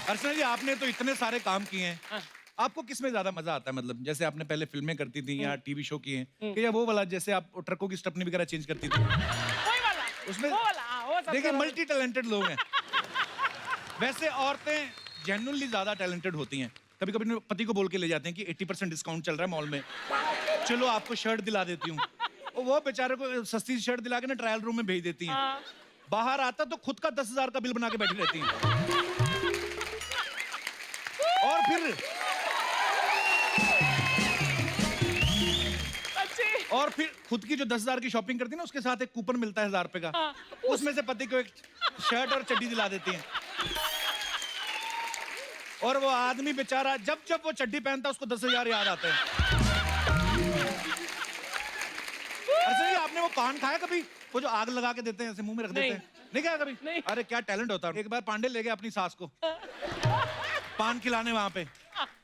अर्चना जी, आपने तो इतने सारे काम किए हैं, आपको किसमें ज्यादा मजा आता है? मतलब जैसे आपने पहले फिल्में करती थी या टीवी शो किए हैं, कि या वो वाला जैसे आप ट्रकों की स्टपनी वगैरह चेंज करती थी वही वाला, उसमें? वो वाला, हाँ, वो सबसे देखिए, वाला। मल्टी टैलेंटेड लोग हैं। वैसे औरतें जेन्युइनली ज्यादा टैलेंटेड होती हैं। कभी कभी पति को बोल के ले जाते हैं कि 80% डिस्काउंट चल रहा है मॉल में, चलो आपको शर्ट दिला देती हूँ। वो बेचारे को सस्ती शर्ट दिला के ना ट्रायल रूम में भेज देती हैं। हाँ। बाहर आता तो खुद का 10,000 का बिल बना के बैठी रहती हैं। और फिर खुद की जो 10,000 की शॉपिंग करती है ना, उसके साथ एक कूपन मिलता है 1,000 रुपए का। हाँ, उसमें से पति को एक शर्ट और चड्डी दिला देती हैं। और वो आदमी बेचारा जब जब वो चड्डी पहनता है उसको 10,000 याद आते हैं। अच्छा, आपने वो पान खाया कभी? वो जो आग लगा के देते हैं, ऐसे मुंह में रख देते हैं, नहीं खाया कभी? नहीं। अरे क्या टैलेंट होता है। एक बार पांडे ले गया अपनी सास को पान खिलाने वहां पे,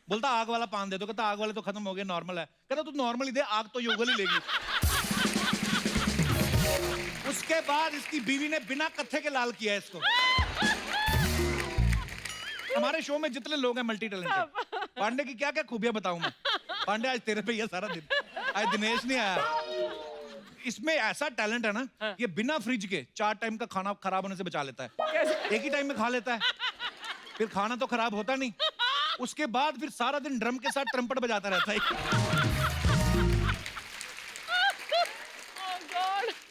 बोलता आग वाला पान दे दो। कहता आग वाले तो खत्म हो गए, नॉर्मल है। कहता तू नॉर्मल ही दे, आग तो योगल ही लेगी। उसके बाद इसकी बीवी ने बिना कत्थे के लाल किया इसको। हमारे शो में जितने लोग हैं मल्टी टैलेंटेड, पांडे की क्या क्या खूबियां बताऊं मैं? पांडे आज तेरे पे ये सारा दिन, आज दिनेश नहीं आया। इसमें ऐसा टैलेंट है ना, ये बिना फ्रिज के 4 टाइम का खाना खराब होने से बचा लेता है। एक ही टाइम में खा लेता है, फिर खाना तो खराब होता नहीं। उसके बाद फिर सारा दिन ड्रम के साथ ट्रम्पट बजाता रहता है।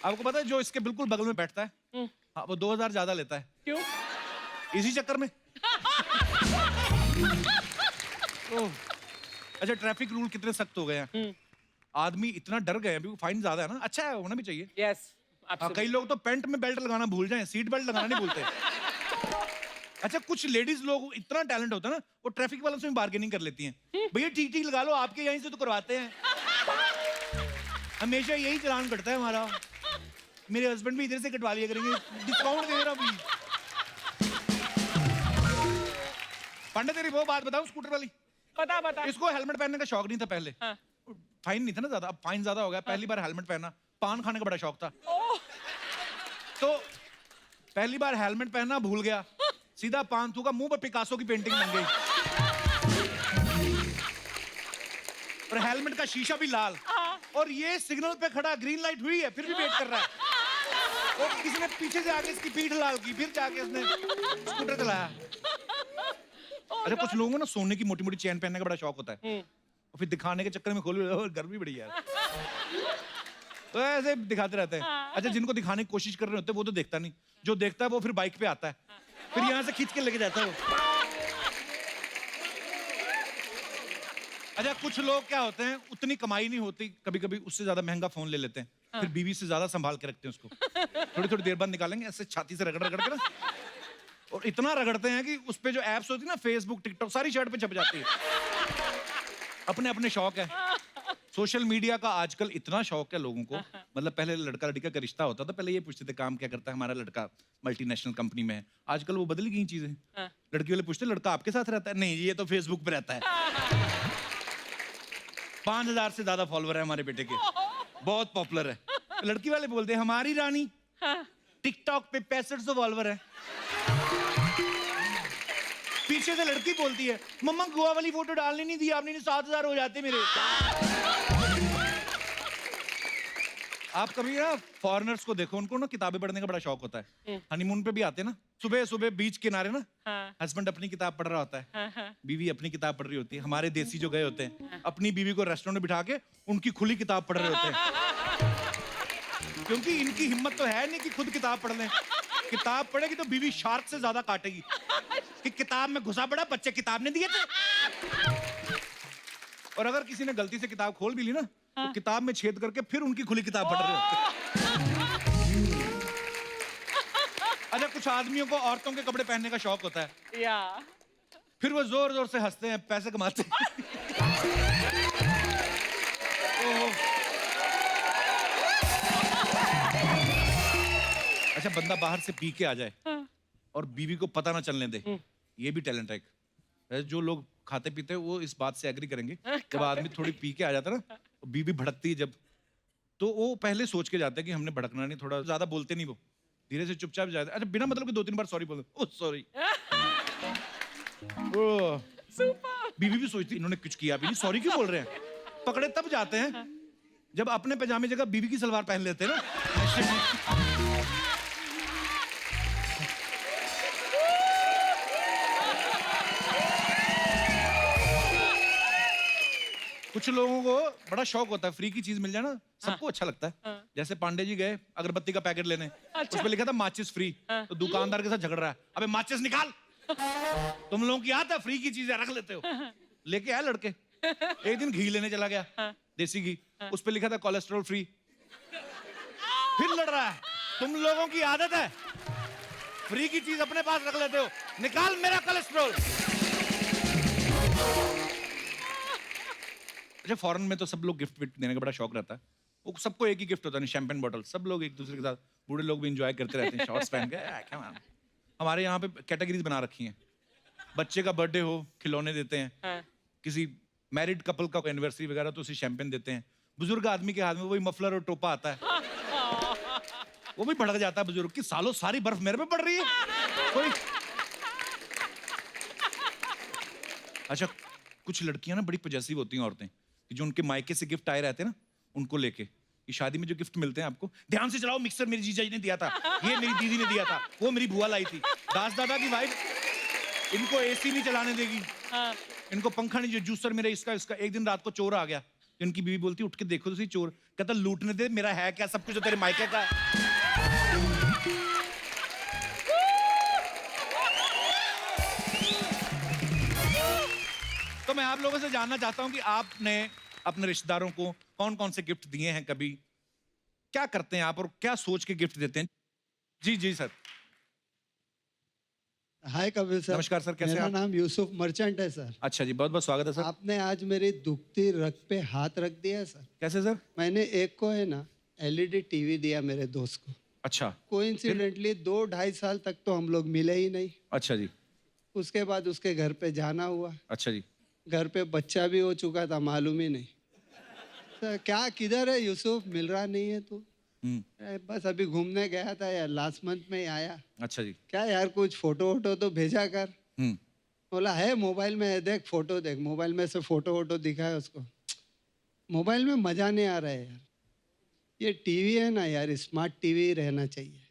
आपको पता है जो इसके बिल्कुल बगल में बैठता है, हाँ, वो 2,000 ज्यादा लेता है। क्यों? इसी चक्कर में। अच्छा, ट्रैफिक रूल कितने सख्त हो गए हैं, आदमी इतना डर गए हैं, फाइन ज्यादा है ना। अच्छा है, होना भी चाहिए। यस, कई लोग तो पैंट में बेल्ट लगाना भूल जाएं, सीट बेल्ट लगाना नहीं भूलते। अच्छा, कुछ लेडीज लोग इतना टैलेंट होता है ना, वो ट्रैफिक वालों से भी बार्गेनिंग कर लेती हैं। भैया ठीक ठीक लगा लो, आपके यहीं से तो करवाते हैं, हमेशा यही चालान कटता है हमारा। मेरे हस्बैंड भी इधर से कटवा लिया करेंगे, डिस्काउंट दे रहा हूँ। पांडे, तेरी वो बात बताऊं स्कूटर वाली? बता। इसको हेलमेट पहनने का शौक नहीं था पहले। हाँ। फाइन नहीं था ना ज्यादा, अब फाइन ज्यादा हो गया। पहली बार हेलमेट पहना, पान खाने का बड़ा शौक था। तो पहली बार हेलमेट पहना, भूल गया, सीधा पान थूका, मुंह पर पिकासो की पेंटिंग बन गई। और हेलमेट का शीशा भी लाल। और ये सिग्नल पे खड़ा, ग्रीन लाइट हुई है, फिर भी वेट कर रहा है। और किसी ने पीछे से आके इसकी पीठ लाल की, फिर जाके उसने स्कूटर चलाया। अरे कुछ लोगों को ना सोने की मोटी मोटी चेन पहनने का बड़ा शौक होता है, और फिर दिखाने के चक्कर में खोल, गर्मी बड़ी यार, तो ऐसे दिखाते रहते हैं। अच्छा, जिनको दिखाने की कोशिश कर रहे होते हैं वो तो देखता नहीं, जो देखता है वो फिर बाइक पे आता है, फिर यहाँ से खींच के लेके जाता है वो। अच्छा, कुछ लोग क्या होते हैं, उतनी कमाई नहीं होती, कभी कभी उससे ज्यादा महंगा फोन ले लेते हैं, फिर बीवी से ज्यादा संभाल के रखते हैं उसको। थोड़ी थोड़ी देर बाद निकालेंगे, ऐसे छाती से रगड़ रगड़ के ना, और इतना रगड़ते हैं कि उस पे जो एप्स होती है ना, फेसबुक, टिकटॉक, सारी शर्ट पे छप जाती है। अपने अपने शौक है। सोशल मीडिया का आजकल इतना शौक है लोगों को। मतलब पहले लड़का लड़की का रिश्ता होता था, पहले ये पूछते थे काम क्या करता है, हमारा लड़का मल्टीनेशनल कंपनी में है। आजकल वो बदल गई चीजें। लड़की वाले पूछते लड़का आपके साथ रहता है? नहीं, ये तो फेसबुक पे रहता है। 5,000 से ज्यादा फॉलोवर है हमारे बेटे के, बहुत पॉपुलर है। लड़की वाले बोलते हैं हमारी रानी टिकटॉक पे 6500 फॉलोवर है। पीछे से लड़की बोलती है मम्मा गोवा वाली फोटो डालने नहीं दी आपने, 7,000 हो जाते मेरे। आप कभी ना फॉरेनर्स को देखो, उनको ना किताबें पढ़ने का बड़ा शौक होता है। हनीमून पे भी आते हैं ना, सुबह सुबह बीच किनारे ना, हस्बैंड अपनी किताब पढ़ रहा होता है, बीवी अपनी किताब पढ़ रही होती है। हमारे देसी जो गए होते हैं, अपनी बीवी को रेस्टोरेंट में बिठा के उनकी खुली किताब पढ़ रहे होते हैं, क्योंकि इनकी हिम्मत तो है नहीं कि खुद किताब पढ़ लें। किताब पढ़ेगी तो बीवी शार्क से ज्यादा काटेगी कि किताब में घुसा पड़ा, बच्चे किताब ने दिए थे। और अगर किसी ने गलती से किताब खोल भी ली ना, तो किताब में छेद करके फिर उनकी खुली किताब पढ़ रहे होते। अच्छा, कुछ आदमियों को औरतों के कपड़े पहनने का शौक होता है, फिर वो जोर जोर से हंसते हैं, पैसे कमाते हैं। अच्छा, बंदा बाहर से पी के आ जाए और बीवी को पता ना चलने दे, ये भी टैलेंट है एक। जो लोग खाते पीते हैं वो इस बात से एग्री करेंगे, जब आदमी थोड़ी पी के आ जाता है ना, बीवी भड़कती है जब, तो वो पहले सोच के जाता है कि हमने भड़कना नहीं, थोड़ा ज्यादा बोलते नहीं, वो धीरे से चुपचाप जाते हैं। अच्छा, बिना मतलब के 2-3 बार सॉरी बोल दो, ओह सॉरी। ओ, बीवी भी सोचती इन्होंने कुछ किया भी नहीं, सॉरी क्यों बोल रहे हैं। पकड़े तब जाते हैं जब अपने पैजामे जगह बीवी की सलवार पहन लेते हैं ना। कुछ लोगों को बड़ा शौक होता है फ्री की चीज मिल जाए ना, सबको अच्छा लगता है। जैसे पांडे जी गए अगरबत्ती का पैकेट लेने, उस पे लिखा था माचिस फ्री, तो दुकानदार के साथ झगड़ रहा है, अबे माचिस निकाल, तुम लोगों की आदत है फ्री की चीजें रख लेते हो। लेके आए लड़के, एक दिन घी लेने चला गया, देसी घी, उस पे लिखा था कोलेस्ट्रॉल फ्री, फिर लड़ रहा है, तुम लोगों की आदत है फ्री की चीज अपने पास रख लेते हो, निकाल मेरा कोलेस्ट्रॉल। अच्छा, फॉरेन में तो सब लोग गिफ्ट विफ्ट देने का बड़ा शौक रहता है, वो सबको एक ही गिफ्ट होता है, शैंपेन बॉटल, सब लोग एक दूसरे के साथ, बूढ़े लोग भी एंजॉय करते रहते हैं शॉर्ट्स पहन के। क्या man? हमारे यहाँ पे कैटेगरीज बना रखी हैं, बच्चे का बर्थडे हो खिलौने देते हैं, किसी मैरिड कपल का एनिवर्सरी वगैरह तो उसे शैंपेन देते हैं, बुजुर्ग आदमी के हाथ में वही मफलर और टोपा आता है, वो भी भड़क जाता है बुजुर्ग की, सालों सारी बर्फ मेरे पे पड़ रही है कोई। अच्छा, कुछ लड़कियां ना बड़ी पॉजेसिव होती हैं औरतें, कि जो उनके मायके से गिफ्ट आए रहते हैं ना, उनको लेके, कि शादी में जो गिफ्ट मिलते हैं आपको, ध्यान से चलाओ, मिक्सर मेरी जीजा जी ने दिया था, ये मेरी दीदी ने दिया था, वो मेरी बुआ लाई थी, दास दादा की वाइफ इनको एसी नहीं चलाने देगी, इनको पंखा नहीं, जो जूसर मेरा इसका इसका। एक दिन रात को चोर आ गया, तो इनकी बीवी बोलती उठ के देखो तो सही, चोर कहता लूटने दे, मेरा है क्या सब कुछ, जो तेरे मायके का है। तो मैं आप लोगों से जानना चाहता हूं कि आपने अपने रिश्तेदारों को कौन कौन से गिफ्ट दिए हैं, कभी क्या करते हैं आप और क्या सोच के गिफ्ट देते हैं। जी जी सर। हाय कपिल सर। नमस्कार सर, कैसे मेरा आप? नाम यूसुफ मर्चेंट है सर। अच्छा जी, बहुत बहुत स्वागत है सर। आपने आज मेरी दुखती रग पे हाथ रख दिया सर। कैसे सर? मैंने एक को है ना एलईडी टीवी दिया मेरे दोस्त को। अच्छा। कोइंसिडेंटली 2-2.5 साल तक तो हम लोग मिले ही नहीं। अच्छा जी। उसके बाद उसके घर पे जाना हुआ, अच्छा जी। घर पे बच्चा भी हो चुका था, मालूम ही नहीं। सर क्या किधर है यूसुफ, मिल रहा नहीं है तू? बस अभी घूमने गया था यार, लास्ट मंथ में ही आया। अच्छा जी। क्या यार कुछ फोटो वोटो तो भेजा कर। हम्म। बोला है मोबाइल में है, देख फोटो देख। मोबाइल में से फोटो वोटो दिखाया उसको, मोबाइल में मजा नहीं आ रहा है यार। ये टीवी है ना यार, स्मार्ट टीवी रहना चाहिए।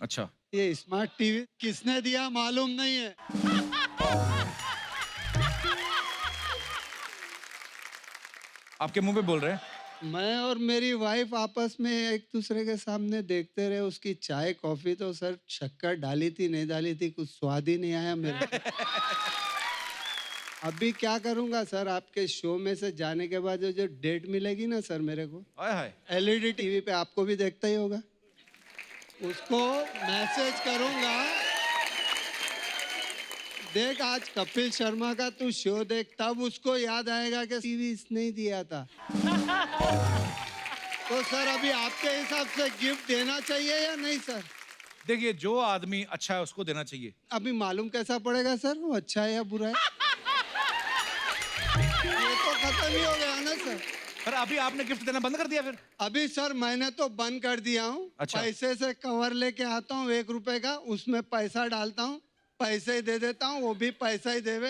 अच्छा। ये स्मार्ट टीवी किसने दिया मालूम नहीं है। आपके मुंह पे बोल रहे हैं? मैं और मेरी वाइफ आपस में एक दूसरे के सामने देखते रहे, उसकी चाय कॉफी तो सर शक्कर डाली थी नहीं डाली थी, कुछ स्वाद ही नहीं आया मेरे को। अभी क्या करूंगा सर, आपके शो में से जाने के बाद जो डेट मिलेगी ना सर मेरे को, हाय हाय। एलईडी टीवी पे, आपको भी देखता ही होगा, उसको मैसेज करूंगा, देख आज कपिल शर्मा का तू शो देख, तब उसको याद आएगा कि टीवी इसने ही दिया था। तो सर अभी आपके हिसाब से गिफ्ट देना चाहिए या नहीं सर? देखिए, जो आदमी अच्छा है उसको देना चाहिए। अभी मालूम कैसा पड़ेगा सर वो अच्छा है या बुरा है? ये तो खत्म ही हो गया ना सर। पर अभी आपने गिफ्ट देना बंद कर दिया फिर? अभी सर मैंने तो बंद कर दिया हूँ। अच्छा। पैसे से कवर लेके आता हूँ 1 रुपए का, उसमें पैसा डालता हूँ, पैसे ही दे देता हूँ, वो भी पैसा ही देवे।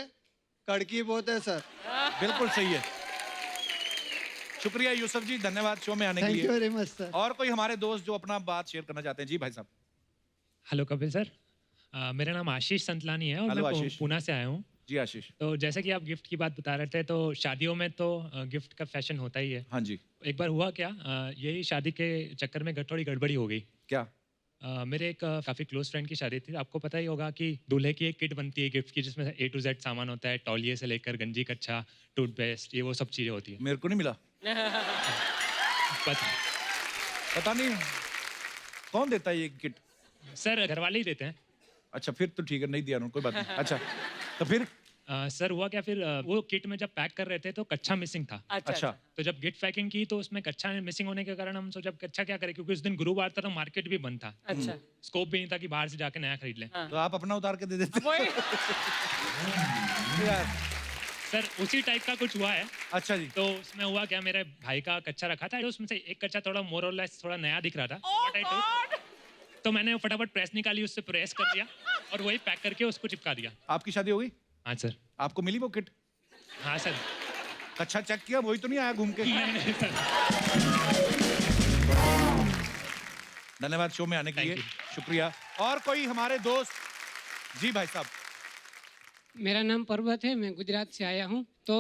कड़की बहुत है सर। बिल्कुल सही है। शुक्रिया यूसुफ जी, धन्यवाद शो में आने के थैंक यू लिए। Very much sir. और कोई हमारे दोस्त जो अपना बात शेयर करना चाहते हैं? जी भाई साहब। हेलो कपिल सर, मेरा नाम आशीष संतलानी है और हेलो मैं आशीष। पूना से आया हूँ। जी आशीष। तो जैसे कि आप गिफ्ट की बात बता रहे थे, तो शादियों में तो गिफ्ट का फैशन होता ही है। हाँ जी। एक बार हुआ क्या, यही शादी के चक्कर में थोड़ी गड़बड़ी हो गई। क्या? मेरे एक काफ़ी क्लोज फ्रेंड की शादी थी। आपको पता ही होगा कि दूल्हे की एक किट बनती है गिफ्ट की, जिसमें A to Z सामान होता है, तौलिए से लेकर गंजी कच्छा, टूथपेस्ट, ये वो सब चीज़ें होती है। मेरे को नहीं मिला। पता नहीं कौन देता है ये किट। सर घर वाले ही देते हैं। अच्छा, फिर तो ठीक है, नहीं दिया उन्होंने, कोई बात नहीं। अच्छा, तो फिर? सर हुआ क्या फिर, वो किट में जब पैक कर रहे थे तो कच्छा मिसिंग था। अच्छा। तो जब गिफ्ट पैकिंग की तो उसमें कच्छा मिसिंग होने के कारण हम सोचा कच्छा क्या करें, क्योंकि उस दिन गुरुवार था तो मार्केट भी बंद था। अच्छा। स्कोप भी नहीं था कि बाहर से जाके नया खरीद लें। तो आप अपना उतार के दे देते वही यार। सर उसी टाइप का कुछ हुआ है। अच्छा जी। तो उसमें हुआ क्या, मेरे भाई का कच्छा रखा था, उसमें से एक कच्छा थोड़ा मोर और लेस थोड़ा नया दिख रहा था। What I did, तो मैंने फटाफट प्रेस निकाली, उससे प्रेस कर दिया और वही पैक करके उसको चिपका दिया। आपकी शादी हो गई? हाँ सर। आपको मिली वो किट? हाँ सर। अच्छा चेक किया, वही तो नहीं आया घूम के? नहीं सर। धन्यवाद शो में आने के Thank लिए, you. शुक्रिया। और कोई हमारे दोस्त? जी भाई साहब। मेरा नाम पर्वत है, मैं गुजरात से आया हूँ। तो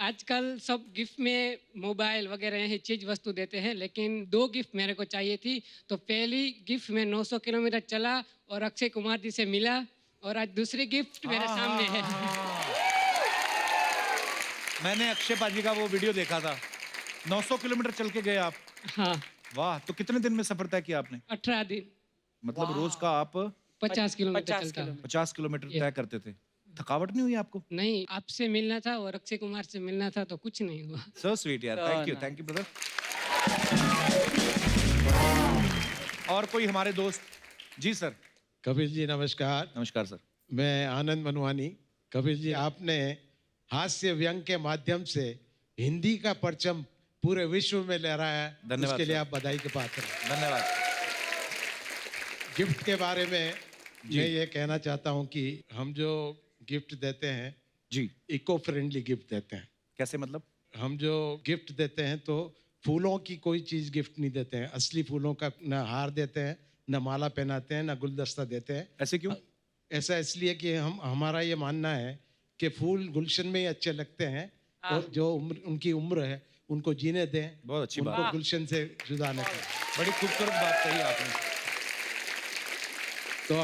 आजकल सब गिफ्ट में मोबाइल वगैरह ये चीज़ वस्तु देते हैं, लेकिन 2 गिफ्ट मेरे को चाहिए थी। तो पहली गिफ्ट में 900 किलोमीटर चला और अक्षय कुमार जी से मिला, और आज दूसरी गिफ्ट मेरे सामने है। मैंने अक्षय पाजी का वो वीडियो देखा था, 900 किलोमीटर चल के गए आप। हाँ, वाह, तो कितने दिन में सफर तय किया आपने? 18 दिन, मतलब रोज का आप 50 किलोमीटर 50 चलता हूँ। 50 किलोमीटर तय करते थे। थकावट नहीं हुई आपको? नहीं, आपसे मिलना था और अक्षय कुमार से मिलना था, तो कुछ नहीं हुआ। सो स्वीट यार, थैंक यू ब्रदर। और कोई हमारे दोस्त? जी सर। कपिल जी नमस्कार। नमस्कार सर। मैं आनंद मनवानी। कपिल जी, आपने हास्य व्यंग के माध्यम से हिंदी का परचम पूरे विश्व में लहराया है। धन्यवाद उसके लिए सर। आप बधाई के पात्र हैं। धन्यवाद। गिफ्ट के बारे में मैं ये कहना चाहता हूँ कि हम जो गिफ्ट देते हैं जी। इको फ्रेंडली गिफ्ट देते हैं। कैसे मतलब? हम जो गिफ्ट देते हैं तो फूलों की कोई चीज़ गिफ्ट नहीं देते हैं। असली फूलों का न हार देते हैं, न माला पहनाते हैं, न गुलदस्ता देते हैं। ऐसे क्यों? ऐसा इसलिए कि हमारा ये मानना है कि फूल गुलशन में ही अच्छे लगते हैं, और जो उनकी उम्र है उनको जीने दें। बहुत अच्छी बात। उनको गुलशन से जुदा न करें। बड़ी खूबसूरत बात कही आपने। तो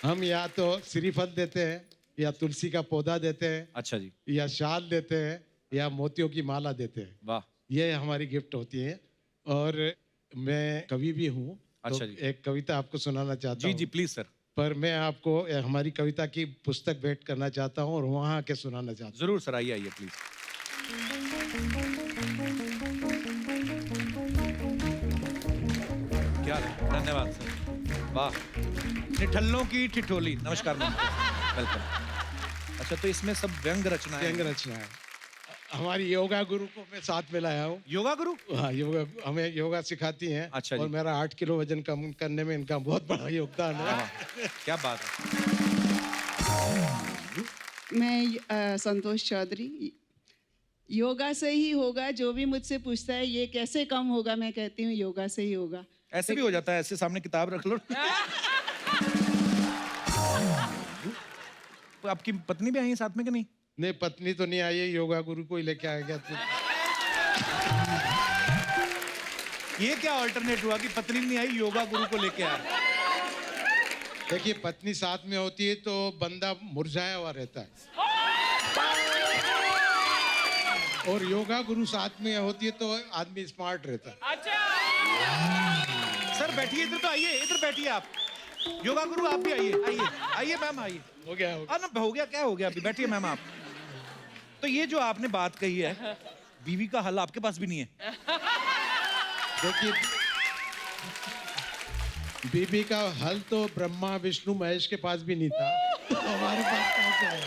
हम या तो श्रीफल देते हैं, या तुलसी का पौधा देते हैं, अच्छा जी। या शाल देते हैं, या मोतियों की माला देते हैं। वाह। ये हमारी गिफ्ट होती है। और मैं कवि भी हूँ। अच्छा तो जी। एक कविता आपको सुनाना चाहता जी हूँ। जी प्लीज सर। पर मैं आपको हमारी कविता की पुस्तक भेंट करना चाहता हूँ और वहाँ आके सुनाना चाहता हूँ। जरूर सर, आइए आइए प्लीज। क्या धन्यवाद सर। वाह। निठल्लों की ठिठोली। नमस्कार मैम। वेलकम। अच्छा, तो इसमें सब व्यंग रचना है? व्यंग रचना है। हमारी योगा गुरु को मैं साथ में लाया हूँ। योगा गुरु? हाँ, योगा हमें योगा सिखाती हैं। अच्छा जी। और मेरा 8 किलो वजन कम करने में इनका बहुत बड़ा योगदान है। वाह, क्या बात है। मैं संतोष चौधरी। योगा से ही होगा, जो भी मुझसे पूछता है ये कैसे कम होगा, मैं कहती हूँ योगा से ही होगा। ऐसे भी हो जाता है, ऐसे सामने किताब रख लो। तो आपकी पत्नी भी आई है साथ में कि नहीं? नहीं, पत्नी तो नहीं आई है, योगा गुरु को ही लेके आ गया। तो ये क्या अल्टरनेट हुआ कि पत्नी नहीं आई, योगा गुरु को लेके आया? देखिए, पत्नी साथ में होती है तो बंदा मुरझाया हुआ रहता है, और योगा गुरु साथ में होती है तो आदमी स्मार्ट रहता है। अच्छा। सर बैठिए, इधर तो आइए, इधर बैठिए आप। योगा गुरु आप भी आइए, आइए आइए मैम आइए। हो गया ना हो गया, क्या हो गया अभी? बैठिए मैम आप। तो ये जो आपने बात कही है, बीवी का हल आपके पास भी नहीं है? देखिए, बीबी का हल तो ब्रह्मा विष्णु महेश के पास भी नहीं था, तो हमारे पास कहाँ से आया?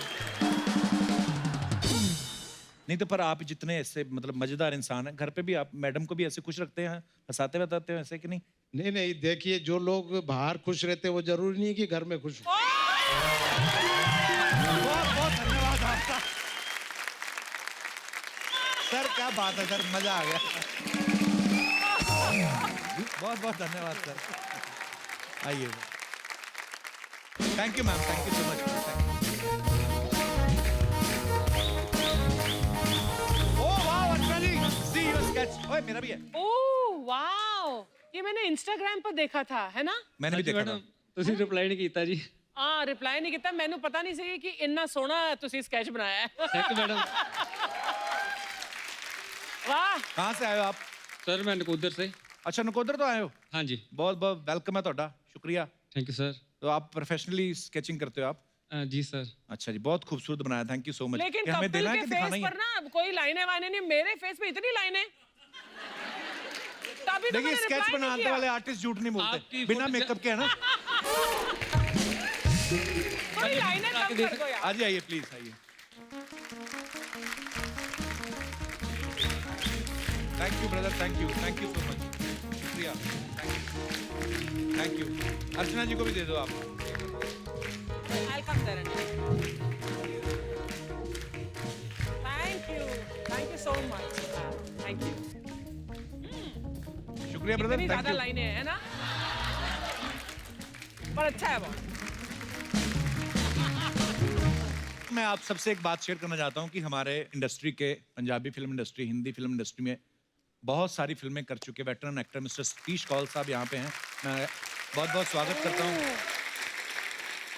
नहीं तो पर आप जितने ऐसे मतलब मजेदार इंसान हैं, घर पे भी आप मैडम को भी ऐसे खुश रखते हैं, हंसाते बताते हैं ऐसे कि नहीं? नहीं नहीं, देखिए, जो लोग बाहर खुश रहते हैं वो जरूरी नहीं है कि घर में खुश हो। बहुत बहुत धन्यवाद आपका सर, क्या बात है सर, मजा आ गया। बहुत बहुत धन्यवाद सर। आइए। Thank you ma'am, thank you so much. Oh वाह, अच्छा जी, सी योर स्केच। ओए मेरा भी है। ओह वाओ, ये मैंने इंस्टाग्राम पर देखा था, है ना? मैंने भी देखा था। ਤੁਸੀਂ ਰਿਪਲਾਈ ਨਹੀਂ ਕੀਤਾ ਜੀ। हाँ, रिप्लाई नहीं किया। मैंने पता नहीं सी कि इन्ना सोहना तुसी स्केच बनाया है। Thank you madam. वाह। कहाँ से आए हो आप? ਸਰ ਮੈਂ ਨਕੋਦਰ ਸੇ। अच्छा, नकोदर तो आए हो? हाँ जी। बहुत बहुत वेलकम है ਤੁਹਾਡਾ, शुक्रिया। Thank you sir. तो आप प्रोफेशनली स्केचिंग करते हो आप? जी सर। अच्छा जी, बहुत खूबसूरत बनाया, थैंक यू सो मच। लेकिन हमें कपिल देना है के कि दिखाना फेस ही पर है? ना कोई लाइनें वाइनें नहीं, मेरे फेस पे इतनी लाइनें। तभी तो देखिए, मैंने स्केच reply नहीं बनाने किया। वाले आर्टिस्ट झूठ नहीं बोलते, आपकी बिना फोटो मेकअप के, है ना? थोड़ी लाइनें कम कर दो यार। आइए आइए प्लीज आइए। Thank you brother, thank you so much, शुक्रिया, थैंक यू। अर्चना जी को भी दे दो आप। I'll come there and- so much. Thank you. शुक्रिया ब्रदर, इतनी थैंक ज्यादा यू। लाइनें हैं ना, पर अच्छा है बहुत। मैं आप सबसे एक बात शेयर करना चाहता हूं कि हमारे इंडस्ट्री के, Punjabi film industry, Hindi film industry में बहुत सारी फिल्में कर चुके veteran actor mister Satish Kaul साहब यहाँ पे हैं। मैं बहुत बहुत स्वागत करता हूँ।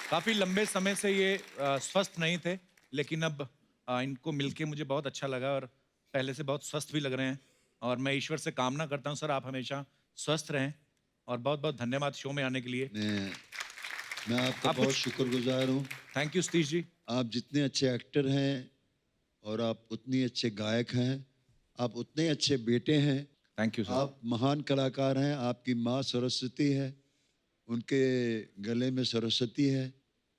काफ़ी लंबे समय से ये स्वस्थ नहीं थे, लेकिन अब इनको मिलके मुझे बहुत अच्छा लगा और पहले से बहुत स्वस्थ भी लग रहे हैं। और मैं ईश्वर से कामना करता हूँ सर आप हमेशा स्वस्थ रहें, और बहुत बहुत धन्यवाद शो में आने के लिए। मैं आपका आप बहुत कुछ- शुक्रगुजार हूँ। Thank you Satish ji. आप जितने अच्छे एक्टर हैं और आप उतने अच्छे गायक हैं, आप उतने अच्छे बेटे हैं, थैंक यू सर। आप महान कलाकार हैं। आपकी माँ सरस्वती है, उनके गले में सरस्वती है,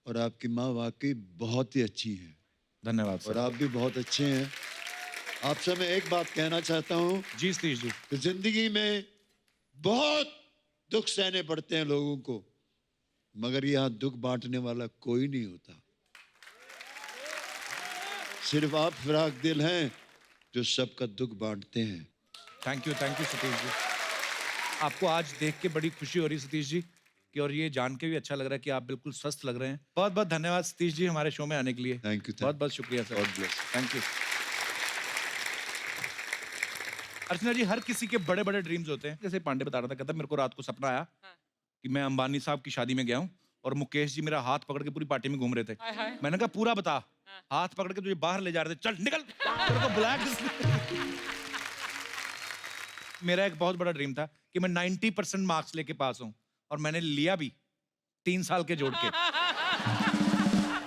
और आपकी माँ वाकई बहुत ही अच्छी है, धन्यवाद और सर। आप भी बहुत अच्छे हैं। आपसे मैं एक बात कहना चाहता हूँ जी सतीश जी। कि जिंदगी में बहुत दुख सहने पड़ते हैं लोगों को, मगर यहाँ दुख बांटने वाला कोई नहीं होता। सिर्फ आप फिराक दिल हैं जो सबका दुख बांटते हैं। Thank you Satish ji. आपको आज देख के बड़ी खुशी हो रही सतीश जी कि, और ये जान के भी अच्छा लग रहा है कि आप बिल्कुल स्वस्थ लग रहे हैं। बहुत बहुत धन्यवाद सतीश जी हमारे शो में आने के लिए। Thank you. बहुत बहुत शुक्रिया sir. God bless. Thank you. Archana ji, हर किसी के बड़े बड़े ड्रीम्स होते हैं। जैसे पांडे बता रहा था, कहता मेरे को रात को सपना आया कि मैं अंबानी साहब की शादी में गया हूँ और मुकेश जी मेरा हाथ पकड़ के पूरी पार्टी में घूम रहे थे। हाय हाय। मैंने कहा पूरा बता। हाथ पकड़ के तुझे बाहर ले जा रहे थे, चल निकल, तेरे को बुलाया किसने? मेरा एक बहुत बड़ा ड्रीम था कि मैं 90% मार्क्स लेके पास हूं, और मैंने लिया भी 3 साल के जोड़ के।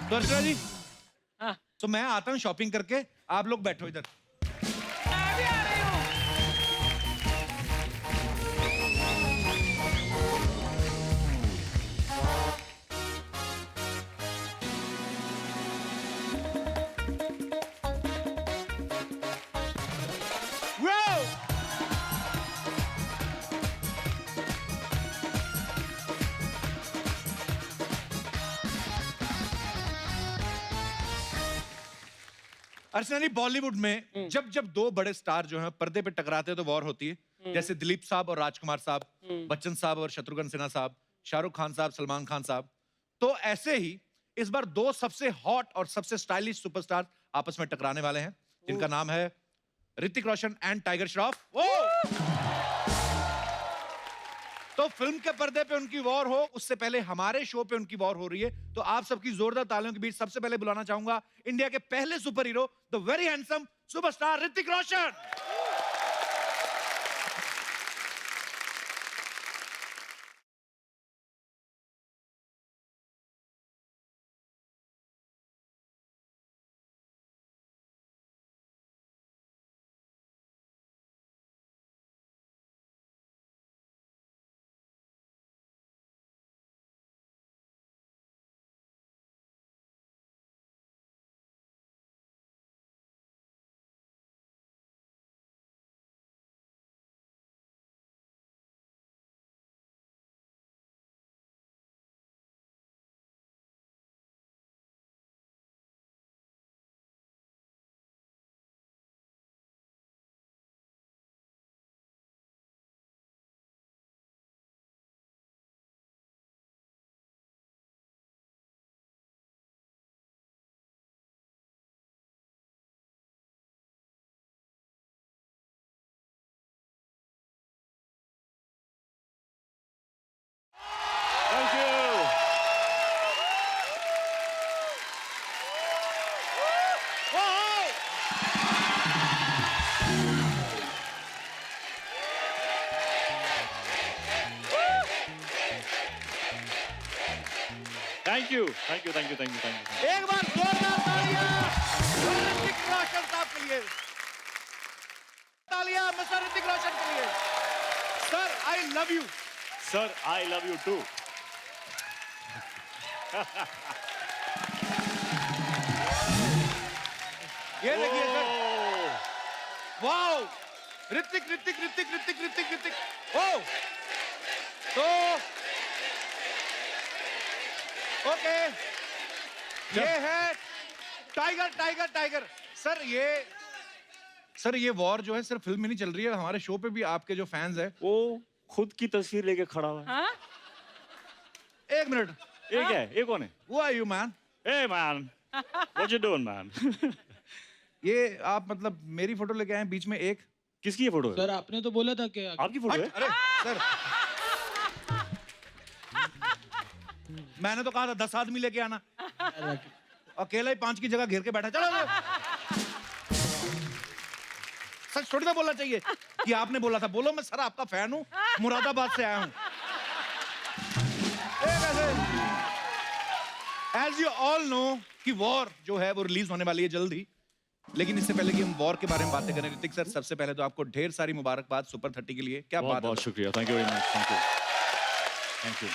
तो अर्चना जी, हाँ। तो मैं आता हूं शॉपिंग करके, आप लोग बैठो इधर। मैं भी आ रही हूँ। अर्चना जी, बॉलीवुड में जब जब दो बड़े स्टार जो हैं पर्दे पे टकराते हैं तो वॉर होती है। जैसे दिलीप साहब और राजकुमार साहब, बच्चन साहब और शत्रुघ्न सिन्हा साहब, शाहरुख खान साहब, सलमान खान साहब। तो ऐसे ही इस बार दो सबसे हॉट और सबसे स्टाइलिश सुपरस्टार आपस में टकराने वाले हैं, जिनका नाम है ऋतिक रोशन एंड टाइगर श्रॉफ। तो फिल्म के पर्दे पे उनकी वॉर हो, उससे पहले हमारे शो पे उनकी वॉर हो रही है। तो आप सबकी जोरदार तालियों के बीच सबसे पहले बुलाना चाहूंगा इंडिया के पहले super hero, the very handsome superstar Hrithik Roshan. Thank you. Thank you. Thank you. Thank you. Thank you. Thank you. एक बार जोरदार तालियां ऋतिक रोशन साहब के लिए। तालियां मिस्टर ऋतिक रोशन के लिए। Sir, I love you. Sir, I love you too. ये देखिए sir, Oh. Wow, Hrithik Hrithik Hrithik Hrithik Hrithik Hrithik. ओ, तो ओके, ये है टाइगर टाइगर टाइगर। सर, ये सर ये वॉर जो है सिर्फ फिल्म में नहीं चल रही है, हमारे शो पे भी आपके जो फैंस हैं। वो खुद की तस्वीर लेके खड़ा हुआ है। हाँ एक मिनट, ये क्या है? ये कौन है? Who are you man? Hey man, what you doing man? ये आप मतलब मेरी फोटो लेके आए हैं बीच में एक। किसकी ये फोटो है? सर आपने तो बोला था कि आपकी फोटो है? अरे सर, मैंने तो कहा था 10 आदमी लेके आना, अकेला ही 5 की जगह घेर के बैठा। चलो सच थोड़ी ना बोलना चाहिए कि आपने बोला था। बोलो मैं सर आपका फैन हूँ, मुरादाबाद से आया हूँ। एज यू ऑल नो कि वॉर जो है वो रिलीज होने वाली है जल्द ही, लेकिन इससे पहले कि हम वॉर के बारे में बातें करें, ऋतिक सर सबसे पहले तो आपको ढेर सारी मुबारकबाद सुपर 30 के लिए। क्या बहुत बात है। बहुत शुक्रिया, thank you very much, thank you, thank you.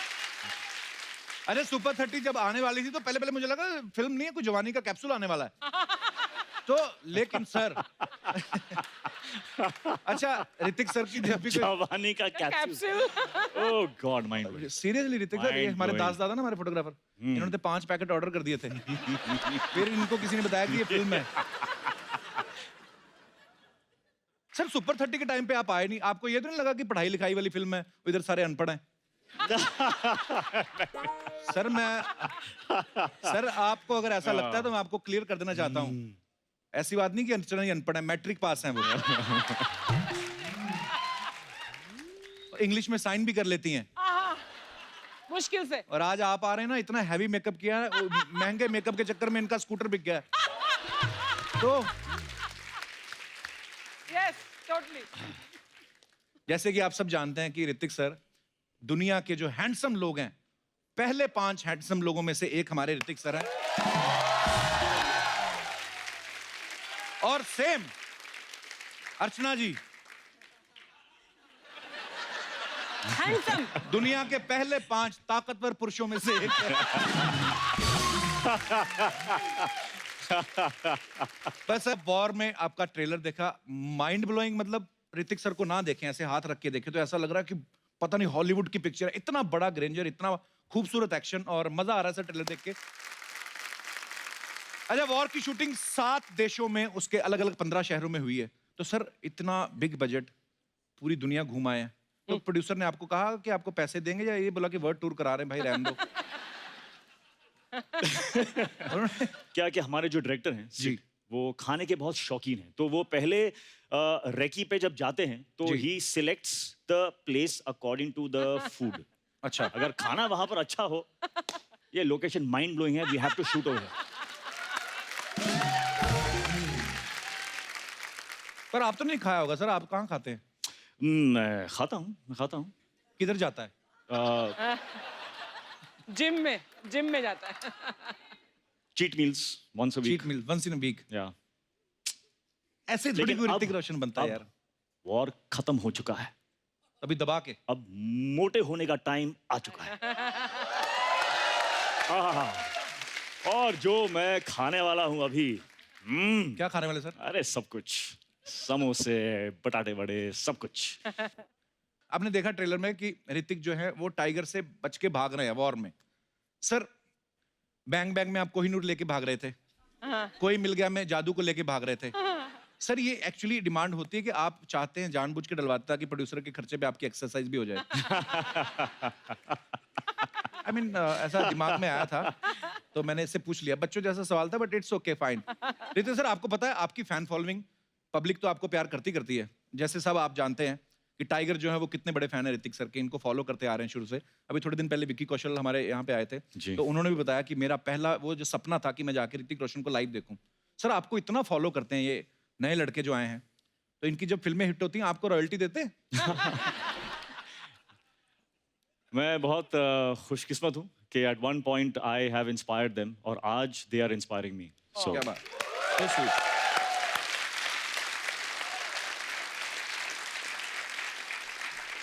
अरे सुपर 30 जब आने वाली थी तो पहले पहले मुझे लगा फिल्म नहीं है, कोई जवानी का कैप्सूल आने वाला है। तो लेकिन सर अच्छा ऋतिक सर की जब भी जवानी का capsule, oh God, mind seriously Hrithik sir, ये हमारे Mind-blowing. दास दादा ना हमारे फोटोग्राफर, इन्होंने तो 5 पैकेट ऑर्डर कर दिए थे। फिर इनको किसी ने बताया कि ये फिल्म है। सर सुपर 30 के टाइम पे आप आए नहीं, आपको ये तो नहीं लगा कि पढ़ाई लिखाई वाली फिल्म है, इधर सारे अनपढ़ हैं? सर आपको अगर ऐसा लगता है तो मैं आपको क्लियर कर देना चाहता हूँ, ऐसी बात नहीं कि अर्चना ही अनपढ़ है, मैट्रिक पास हैं वो। इंग्लिश में साइन भी कर लेती हैं। मुश्किल से। और आज आप आ रहे हैं ना, इतना हैवी मेकअप किया है, महंगे मेकअप के चक्कर में इनका स्कूटर बिक गया है। तो यस टोटली। जैसे कि आप सब जानते हैं कि ऋतिक सर दुनिया के जो हैंडसम लोग हैं, पहले 5 हैंडसम लोगों में से एक हमारे ऋतिक सर हैं। और सेम अर्चना जी हैंडसम। दुनिया के पहले 5 ताकतवर पुरुषों में से एक है। बस अब वॉर में आपका ट्रेलर देखा, माइंड ब्लोइंग, मतलब ऋतिक सर को ना देखें, ऐसे हाथ रख के देखें तो ऐसा लग रहा है कि पता नहीं हॉलीवुड की पिक्चर है। इतना बड़ा ग्रेंजर, इतना खूबसूरत एक्शन, और मजा आ रहा है सर ट्रेलर देख के। अच्छा, वॉर की शूटिंग 7 देशों में, उसके अलग अलग 15 शहरों में हुई है। तो सर इतना बिग बजट, पूरी दुनिया घूम आए हैं, तो प्रोड्यूसर ने आपको कहा कि आपको पैसे देंगे, या ये बोला कि वर्ल्ड टूर करा रहे हैं भाई, रहने दो? क्या कि हमारे जो डायरेक्टर हैं जी, वो खाने के बहुत शौकीन हैं, तो वो पहले रेकी पे जब जाते हैं तो जी। He selects the place according to the food. अच्छा, अगर खाना वहां पर अच्छा हो, ये लोकेशन माइंड ब्लोइंग है, we have to shoot over. पर आप तो नहीं खाया होगा सर, आप कहाँ खाते हैं? मैं खाता हूँ। किधर जाता है? जिम में जाता है। Cheat meals once a week. Cheat meal once in a week. या ऐसे थोड़ी लेकिन कोई अब- ऋतिक रोशन बनता है यार, वॉर खत्म हो चुका है, अभी दबा के। अब मोटे होने का टाइम आ चुका है। आहा, और जो मैं खाने वाला हूँ अभी, क्या खाने वाले सर? अरे सब कुछ, समोसे, बटाटे वड़े, सब कुछ। आपने देखा ट्रेलर में कि ऋतिक जो है वो टाइगर से बच के भाग रहे हैं वॉर में। सर बैंग बैंग में आप कोहिनूर लेके भाग रहे थे, कोई मिल गया में जादू को लेके भाग रहे थे। सर ये एक्चुअली डिमांड होती है कि आप चाहते हैं, जानबूझ के डलवाते ताकि प्रोड्यूसर के खर्चे पे आपकी एक्सरसाइज भी हो जाए। I mean, ऐसा दिमाग में आया था तो मैंने इससे पूछ लिया, बच्चों जैसा सवाल था, but it's okay fine. Hrithik sir आपको पता है आपकी फैन फॉलोइंग, पब्लिक तो आपको प्यार करती है, जैसे सब आप जानते हैं कि टाइगर जो है वो कितने बड़े फैन है ऋतिक सर के, इनको फॉलो करते आ रहे हैं शुरू से। अभी थोड़े दिन पहले विक्की कौशल हमारे यहाँ पे आए थे, जी। तो उन्होंने भी बताया कि मेरा पहला वो जो सपना था कि मैं जाके ऋतिक रोशन को लाइव देखूं। सर आपको इतना फॉलो करते हैं ये नए लड़के जो आए हैं, तो इनकी जब फिल्में हिट होती हैं आपको रॉयल्टी देते हैं? मैं बहुत खुशकिस्मत हूँ कि at one point I have inspired them, और आज दे आर इंस्पायरिंग मी। सो क्या बात, so sweet।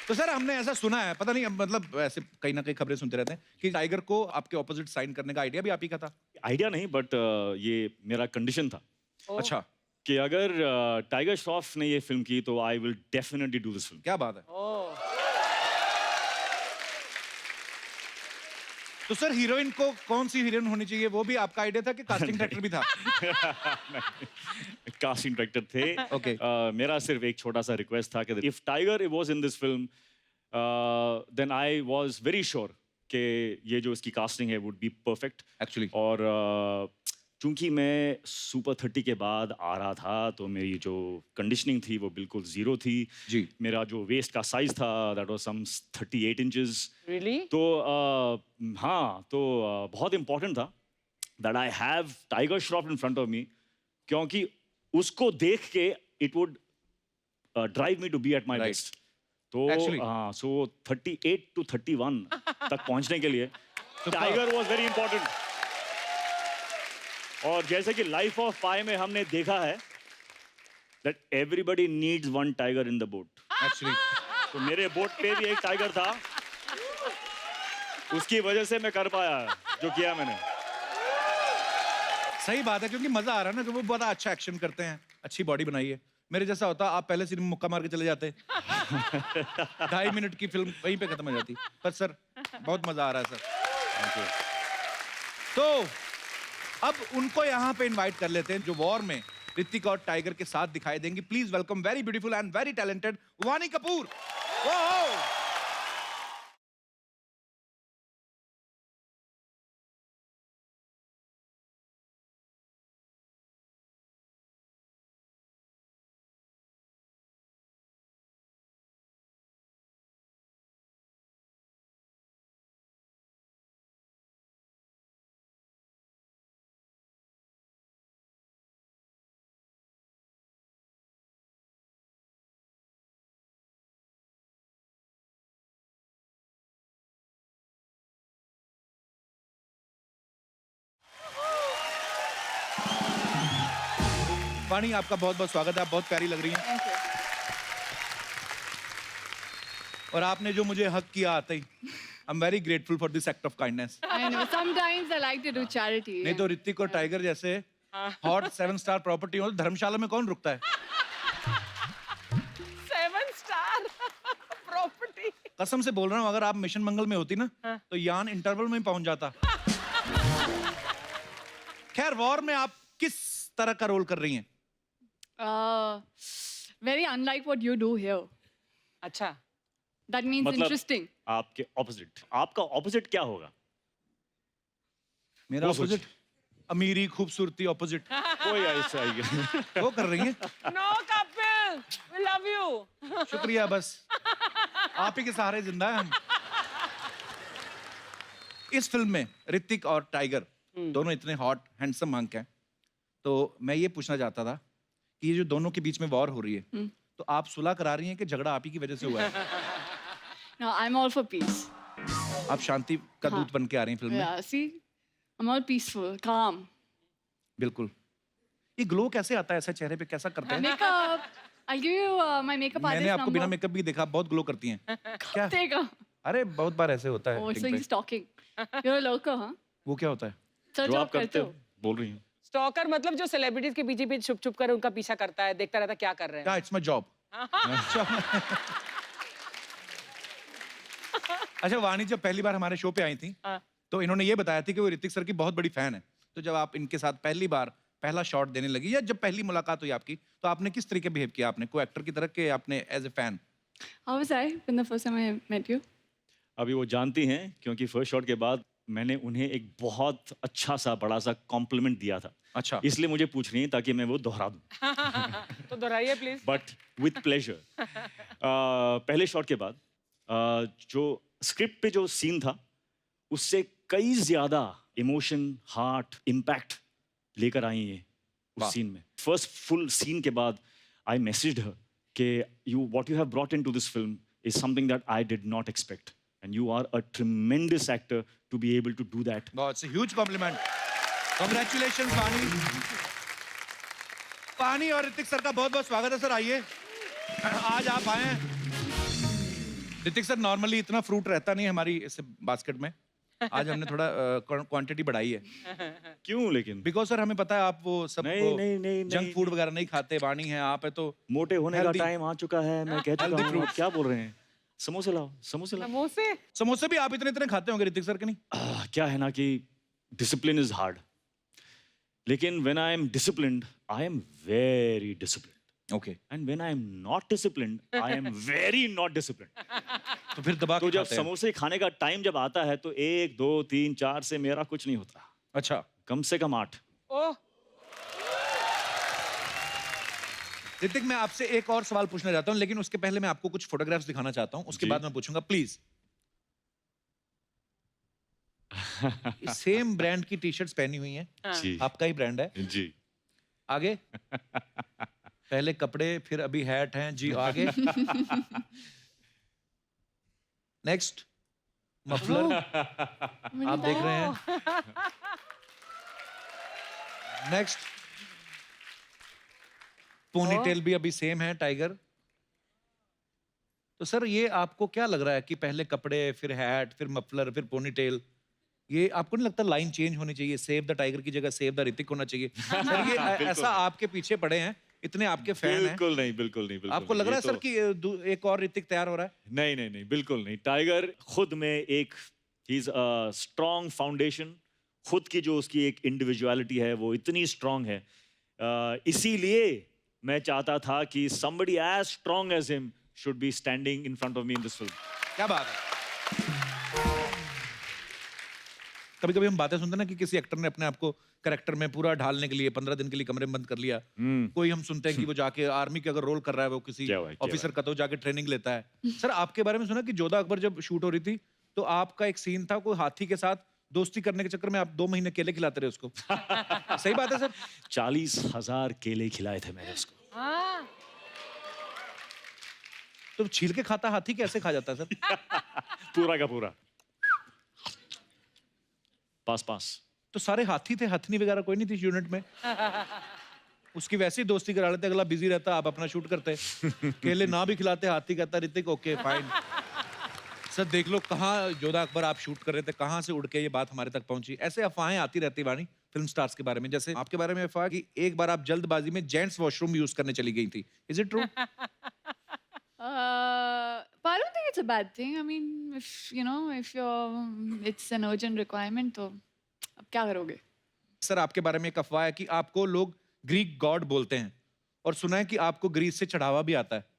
तो सर हमने ऐसा सुना है, पता नहीं मतलब ऐसे कहीं ना कहीं खबरें सुनते रहते हैं कि टाइगर को आपके ऑपोजिट साइन करने का आइडिया भी आप ही का था। आइडिया नहीं, बट ये मेरा कंडीशन था अच्छा, कि अगर टाइगर श्रॉफ ने ये फिल्म की तो I will definitely do this film. क्या बात है। तो सर हीरोइन को कौन सी हीरोइन होनी चाहिए वो भी आपका आइडिया था कि कास्टिंग डायरेक्टर भी था? कास्टिंग डायरेक्टर थे। Okay. मेरा सिर्फ एक छोटा सा रिक्वेस्ट था कि if Tiger was in this film then I was very sure कि ये जो इसकी कास्टिंग है वुड बी परफेक्ट एक्चुअली और चूंकि मैं सुपर 30 के बाद आ रहा था तो मेरी जो कंडीशनिंग थी वो बिल्कुल जीरो थी जी। मेरा जो वेस्ट का साइज था that was some 38 inches really? तो हाँ तो बहुत इंपॉर्टेंट था that I have Tiger Shroff in front of me क्योंकि उसको देख के it would drive me to be at my Right. Best तो Actually. हाँ सो 38 to 31 तक पहुंचने के लिए टाइगर वाज वेरी इंपॉर्टेंट और जैसे कि लाइफ ऑफ पाई में हमने देखा है that everybody needs one tiger in the boat actually तो मेरे बोट पे भी एक टाइगर था उसकी वजह से मैं कर पाया जो किया मैंने सही बात है क्योंकि मजा आ रहा है ना कि वो बहुत अच्छा एक्शन करते हैं, अच्छी बॉडी बनाई है। मेरे जैसा होता आप पहले सीन में मुक्का मार के चले जाते 2.5 मिनट की फिल्म वहीं पे खत्म हो जाती। पर सर बहुत मजा आ रहा है सर। तो अब उनको यहाँ पे इनवाइट कर लेते हैं जो वॉर में ऋतिक और टाइगर के साथ दिखाई देंगी। Please welcome very beautiful and very talented वानी कपूर। वानी आपका बहुत बहुत स्वागत है, आप बहुत प्यारी लग रही हैं। और आपने जो मुझे हक किया आते ही I am very grateful for this act of kindness. I know. Sometimes I like to do charity. नहीं तो ऋतिक और टाइगर जैसे हॉट 7 स्टार प्रॉपर्टी हो तो धर्मशाला में कौन रुकता है? 7 स्टार प्रॉपर्टी। कसम से बोल रहा हूँ अगर आप मिशन मंगल में होती ना तो यान इंटरवल में पहुंच जाता। खैर वॉर में आप किस तरह का रोल कर रही हैं? Very unlike what you do here. अच्छा, That means मतलब interesting. आपके ऑपोजिट आपका ऑपोजिट क्या होगा मेरा वो सोच। ऑपोजिट अमीरी खूबसूरती ऑपोजिट कोई ऐसा ही वो कर रही हैं। No Kapil, we love you. शुक्रिया, बस आप ही के सहारे जिंदा है हम। इस फिल्म में ऋतिक और टाइगर दोनों इतने हॉट हैंडसम हंक हैं तो मैं ये पूछना चाहता था कि ये जो दोनों के बीच में वॉर हो रही है तो आप सुलह करा रही हैं कि झगड़ा आप ही की वजह से हुआ है? No, I'm all for peace. आप शांति का हाँ। दूत बन के आ रही हैं फिल्म में। Yeah, see? I'm all peaceful, calm. बिल्कुल। ये ग्लो कैसे आता है ऐसा चेहरे पे, कैसा करते हैं? Makeup. I'll give you my makeup artist मैंने आपको बिना number. मेकअप भी देखा, बहुत ग्लो करती हैं। क्या? Take a. अरे बहुत बार ऐसे होता है Oh, so acting पे। he's talking. You're a lurker, huh? वो क्या होता है? Sir, जो job आप करते करते हो हो? बोल रही हूँ स्टॉकर मतलब जो सेलिब्रिटीज के पीछे पीछे छुप छुप कर उनका पीछा करता है, देखता रहता क्या कर रहे हैं। क्या इट्स माय जॉब। अच्छा वाणी जब पहली बार हमारे शो पे आई थी हाँ। तो इन्होंने ये बताया थी कि वो ऋतिक सर की बहुत बड़ी फैन है। तो जब आप इनके साथ पहली बार पहला शॉट देने लगी या जब पहली मुलाकात हुई आपकी तो आपने किस तरीके बिहेव किया? आपने को एक्टर की तरह के आपने as a fan? How was I when the first time I met you? अभी वो जानती हैं क्योंकि फर्स्ट शॉट के बाद मैंने उन्हें एक बहुत अच्छा सा बड़ा सा कॉम्प्लीमेंट दिया था अच्छा इसलिए मुझे पूछ रही है ताकि मैं वो दोहरा दूं तो दोहराइए प्लीज। But with pleasure. पहले शॉट के बाद जो स्क्रिप्ट पे जो सीन था उससे कई ज्यादा इमोशन हार्ट इम्पैक्ट लेकर आई है वाह। उस सीन में। फर्स्ट फुल सीन के बाद आई मैसेज्ड हर कि you what you have brought into this film is something that I did not expect and you are a tremendous actor to be able to do that. बहुत huge compliment, congratulations Vani. Vani और Hrithik sir का बहुत बहुत स्वागत है sir, आइए आज आप आए हैं। ऋतिक सर नॉर्मली इतना फ्रूट रहता नहीं है हमारी इस बास्केट में, आज हमने थोड़ा क्वांटिटी बढ़ाई है। क्यों लेकिन? बिकॉज सर हमें पता है आप वो सब नहीं, जंक फूड वगैरह नहीं खाते, वाणी है आप है तो मोटे होने का Healthy. टाइम आ चुका है, मैं कह चुका Healthy हूँ, fruits. आप क्या बोल रहे हैं? समोसे लाओ, समोसे लाओ। समोसे समोसे भी आप इतने इतने खाते होंगे ऋतिक सर के नहीं? क्या है ना कि डिसिप्लिन इज हार्ड, लेकिन when I am disciplined I am very disciplined, okay. And when I am not disciplined I am very not disciplined. तो फिर दबा तो के जब खाते हैं। समोसे खाने का टाइम जब आता है तो 1 2 3 4 से मेरा कुछ नहीं होता, अच्छा। कम से कम 8। ओह ऋतिक, मैं आपसे एक और सवाल पूछना चाहता हूं, लेकिन उसके पहले मैं आपको कुछ फोटोग्राफ्स दिखाना चाहता हूं, उसके जी। बाद मैं पूछूंगा प्लीज। सेम ब्रांड की टी शर्ट्स पहनी हुई हैं, जी आपका ही ब्रांड है। जी। आगे पहले कपड़े, फिर अभी हैट हैं जी। आगे नेक्स्ट मफलर आप देख रहे हैं। नेक्स्ट पोनीटेल भी अभी सेम है, टाइगर। तो सर ये आपको क्या लग रहा है कि पहले कपड़े, फिर हैट, फिर मफलर, फिर पोनीटेल, ये आपको नहीं लगता लाइन चेंज होनी चाहिए? सेव द टाइगर की जगह सेव द ऋतिक होना चाहिए? सर ये ऐसा आपके पीछे पड़े हैं, इतने आपके फैन हैं, बिल्कुल नहीं, बिल्कुल नहीं, बिल्कुल आपको नहीं। लग रहा है ये सर तो- कि एक और ऋतिक तैयार हो रहा है? नहीं नहीं नहीं, बिल्कुल नहीं। टाइगर खुद में एक he is a strong foundation, खुद की जो उसकी एक इंडिविजुअलिटी है वो इतनी स्ट्रॉन्ग है। इसीलिए मैं चाहता था कि somebody as strong as him should be standing in front of me in this film. क्या बात है। कभी कभी हम बातें सुनते हैं ना कि किसी एक्टर ने अपने आप को कैरेक्टर में पूरा ढालने के लिए 15 दिन के लिए कमरे में बंद कर लिया। कोई हम सुनते हैं कि वो जाके आर्मी के अगर रोल कर रहा है, वो किसी क्या बात, क्या ऑफिसर का, तो जाके ट्रेनिंग लेता है। सर आपके बारे में सुना कि जोधा अकबर जब शूट हो रही थी तो आपका एक सीन था, कोई हाथी के साथ दोस्ती करने के चक्कर में आप 2 महीने केले खिलाते रहे उसको। सही बात है सर? 40,000 केले खिलाए थे मैंने उसको। हाँ तो छील के खाता हाथी कैसे खा जाता है सर? पूरा का पूरा। पास पास। तो सारे हाथी थे, हथनी वगैरह कोई नहीं थी यूनिट में? उसकी वैसी दोस्ती करा लेते, अगला बिजी रहता, आप अपना शूट करते। केले ना भी खिलाते, हाथी कहता ऋतिक ओके फाइन। सर देख लो कहाँ जोधा अकबर आप शूट कर रहे थे, कहाँ से उड़ के ये बात हमारे तक पहुंची। ऐसे अफवाहें आती रहती वाणी फिल्म स्टार्स के बारे में, जैसे आपके बारे में अफवाह कि एक बार आप जल्दबाजी में जेंट्स वॉशरूम यूज करने चली गई थी। Is it true? But I don't think it's a bad thing. I mean, if you know, if it's an urgent requirement, तो अब क्या करोगे? सर आपके बारे में एक अफवाह है कि आपको लोग ग्रीक गॉड बोलते हैं, और सुना है कि आपको ग्रीस से चढ़ावा भी आता है।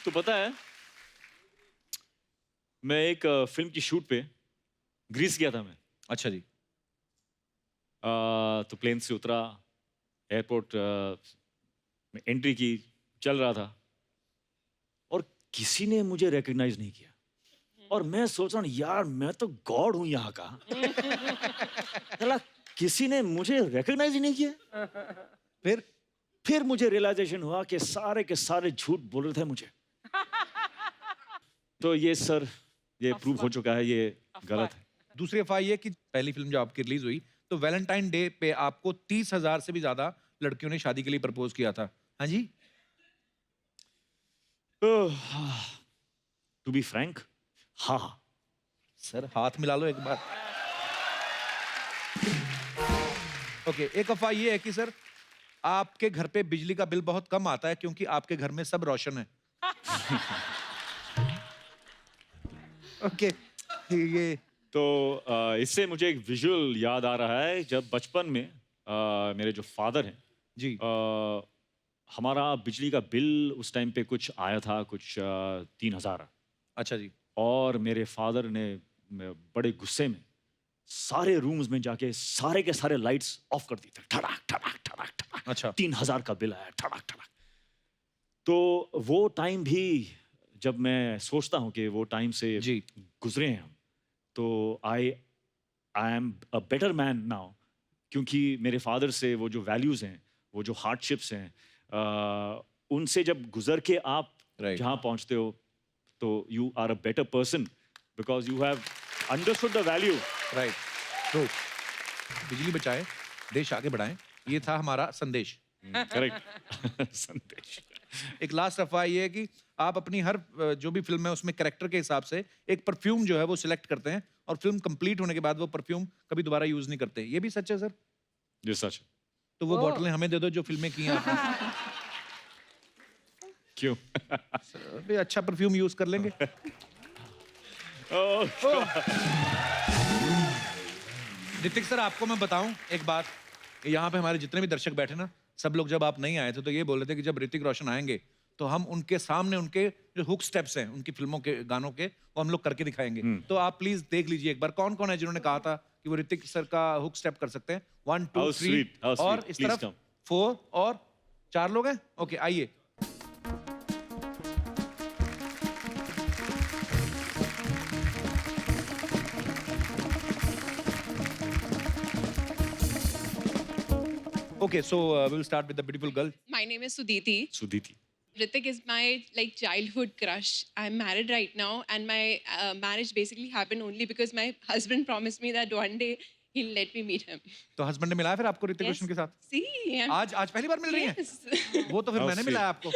तो पता है मैं एक फिल्म की शूट पे ग्रीस गया था मैं। अच्छा जी। तो प्लेन से उतरा, एयरपोर्ट में एंट्री की, चल रहा था और किसी ने मुझे रिकॉग्नाइज नहीं किया। और मैं सोच रहा हूँ यार मैं तो गॉड हूँ यहाँ का, चला किसी ने मुझे रिकॉग्नाइज ही नहीं किया। फिर मुझे रियलाइजेशन हुआ कि सारे के सारे झूठ बोल रहे थे मुझे। तो ये सर ये प्रूव हो चुका है, ये गलत है। दूसरी अफवाह ये कि पहली फिल्म जब आपकी रिलीज हुई तो वैलेंटाइन डे पे आपको 30,000 से भी ज्यादा लड़कियों ने शादी के लिए प्रपोज किया था। हाँ जी? टू बी फ्रैंक, हाँ। सर हाथ मिला लो एक बार। ओके, एक अफवाह ये है कि सर आपके घर पे बिजली का बिल बहुत कम आता है क्योंकि आपके घर में सब रोशन है। ओके, ये तो इससे मुझे एक विजुअल याद आ रहा है। जब बचपन में मेरे जो फादर हैं जी, हमारा बिजली का बिल उस टाइम पे कुछ आया था, कुछ 3,000। अच्छा जी। और मेरे फादर ने बड़े गुस्से में सारे रूम्स में जाके सारे के सारे लाइट्स ऑफ कर दी थे। ठड़ाक ठड़ाक ठड़ाक ठड़ाक। अच्छा। 3,000 का बिल आया, ठड़ाक ठड़ाक। तो वो टाइम भी जब मैं सोचता हूँ कि वो टाइम से जी गुजरे हैं हम, तो I am a better man now, क्योंकि मेरे फादर से वो जो वैल्यूज़ हैं, वो जो हार्डशिप्स हैं, उनसे जब गुजर के आप जहाँ पहुँचते हो तो you are a better person because you have understood the value. Right, true. बिजली बचाएं, देश आगे बढ़ाएं, ये था हमारा संदेश। करेक्ट। संदेश। एक लास्ट अफवाह ये है कि आप अपनी हर जो भी फिल्म है उसमें कैरेक्टर के हिसाब से एक परफ्यूम जो है वो सिलेक्ट करते हैं और फिल्म कंप्लीट होने के बाद वो परफ्यूम कभी दोबारा यूज नहीं करते। ये भी सच है सर? ये सच है। तो वो बोतलें हमें दे दो जो फिल्में की हैं आपने। क्यों? अभी अच्छा परफ्यूम यूज कर लेंगे। ऋतिक सर, आपको मैं बताऊं एक बात, यहाँ पे हमारे जितने भी दर्शक बैठे ना, सब लोग जब आप नहीं आए थे तो ये बोल रहे थे कि जब ऋतिक रोशन आएंगे तो हम उनके सामने उनके जो हुक स्टेप्स हैं उनकी फिल्मों के गानों के, वो हम लोग करके दिखाएंगे। तो आप प्लीज देख लीजिए एक बार कौन कौन है जिन्होंने कहा था कि वो ऋतिक सर का हुक स्टेप कर सकते हैं। 1 2 How 3 sweet, how और sweet. इस Please तरफ come. 4 और 4 लोग हैं। ओके, आइए। Okay, so we'll start with the beautiful girl. My name is Sudhiti. Sudhiti. Ritik is my childhood crush. I'm married right now, and my marriage basically happened only because my husband promised me that one day he'll let me meet him. तो husband ने मिलाया फिर आपको Hrithik Yes. रोशन के साथ? See, आज पहली बार मिल रही हैं? yes. वो तो फिर How मैंने sweet. मिलाया आपको।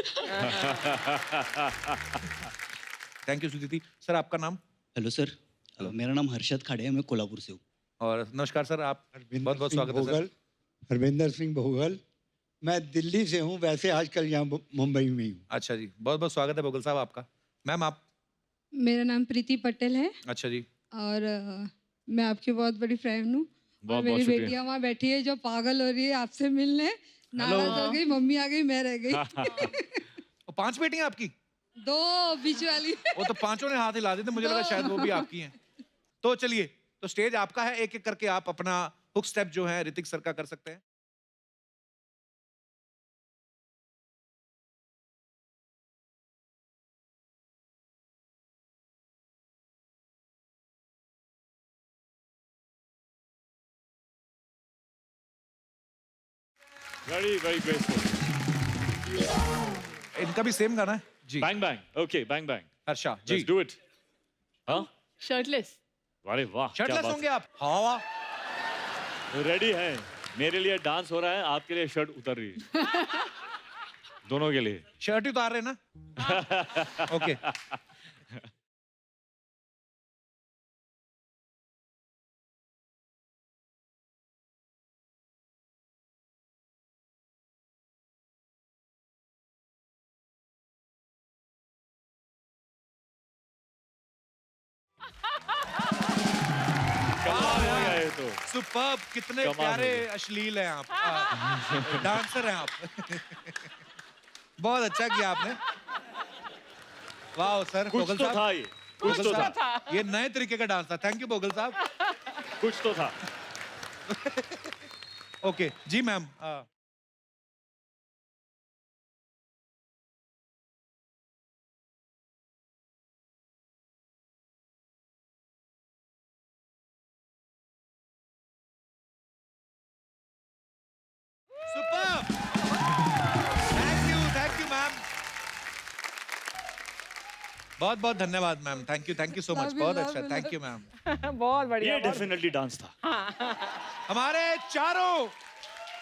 Thank you Suditi sir. आपका नाम? हेलो सर, मेरा नाम हर्षद खाड़े है, मैं कोल्हापुर से हूँ। और नमस्कार सर, आप बहुत बहुत स्वागत है सर। हरविंदर सिंह भोगल, मैं दिल्ली से हूँ, वैसे आजकल यहाँ मुंबई में ही हूँ। अच्छा जी, बहुत बहुत स्वागत है भोगल साहब आपका। मैम आप? मेरा नाम प्रीति पटेल है अच्छा जी। और मैं आपकी बहुत बड़ी फैन हूँ। और मेरी बेटियाँ वहाँ बैठी है जो पागल हो रही है आपसे मिलने, नाराज हो गई, मम्मी आ गई, मैं रह गई। 5 बेटियां आपकी? 2 बीच वाली। वो तो 5 ने हाथ हिला दिए थे, मुझे लगा शायद वो भी आपकी हैं। तो चलिए, तो स्टेज आपका है, एक एक करके आप अपना हुक स्टेप जो है ऋतिक सर का कर सकते हैं। Very, very graceful. इनका भी सेम गाना है जी। Bang bang. Okay, bang bang. Harsha ji. Let's do it. हाँ? Shirtless. अरे वाह, क्या शर्टलेस बात होंगे आप? हाँ वाह। है। रेडी है। मेरे लिए डांस हो रहा है, आपके लिए शर्ट उतर रही है। दोनों के लिए। शर्ट ही उतार रहे हैं ना? ओके। कमाल हो गया ये तो। सुपर्ब, कितने कमाल हो प्यारे गया। अश्लील हैं आप। डांसर हैं आप। बहुत अच्छा किया आपने। वाह सर, कुछ भोगल तो साहब। था ये, कुछ तो भोगल था। साहब, ये नए तरीके का डांस था। थैंक यू भोगल साहब। कुछ तो था। Okay ji ma'am. Superb, thank you ma'am. बहुत बहुत धन्यवाद ma'am. Thank you so much. बहुत अच्छा, थैंक यू मैम। बहुत बढ़िया। ये डेफिनेटली डांस था। हमारे चारों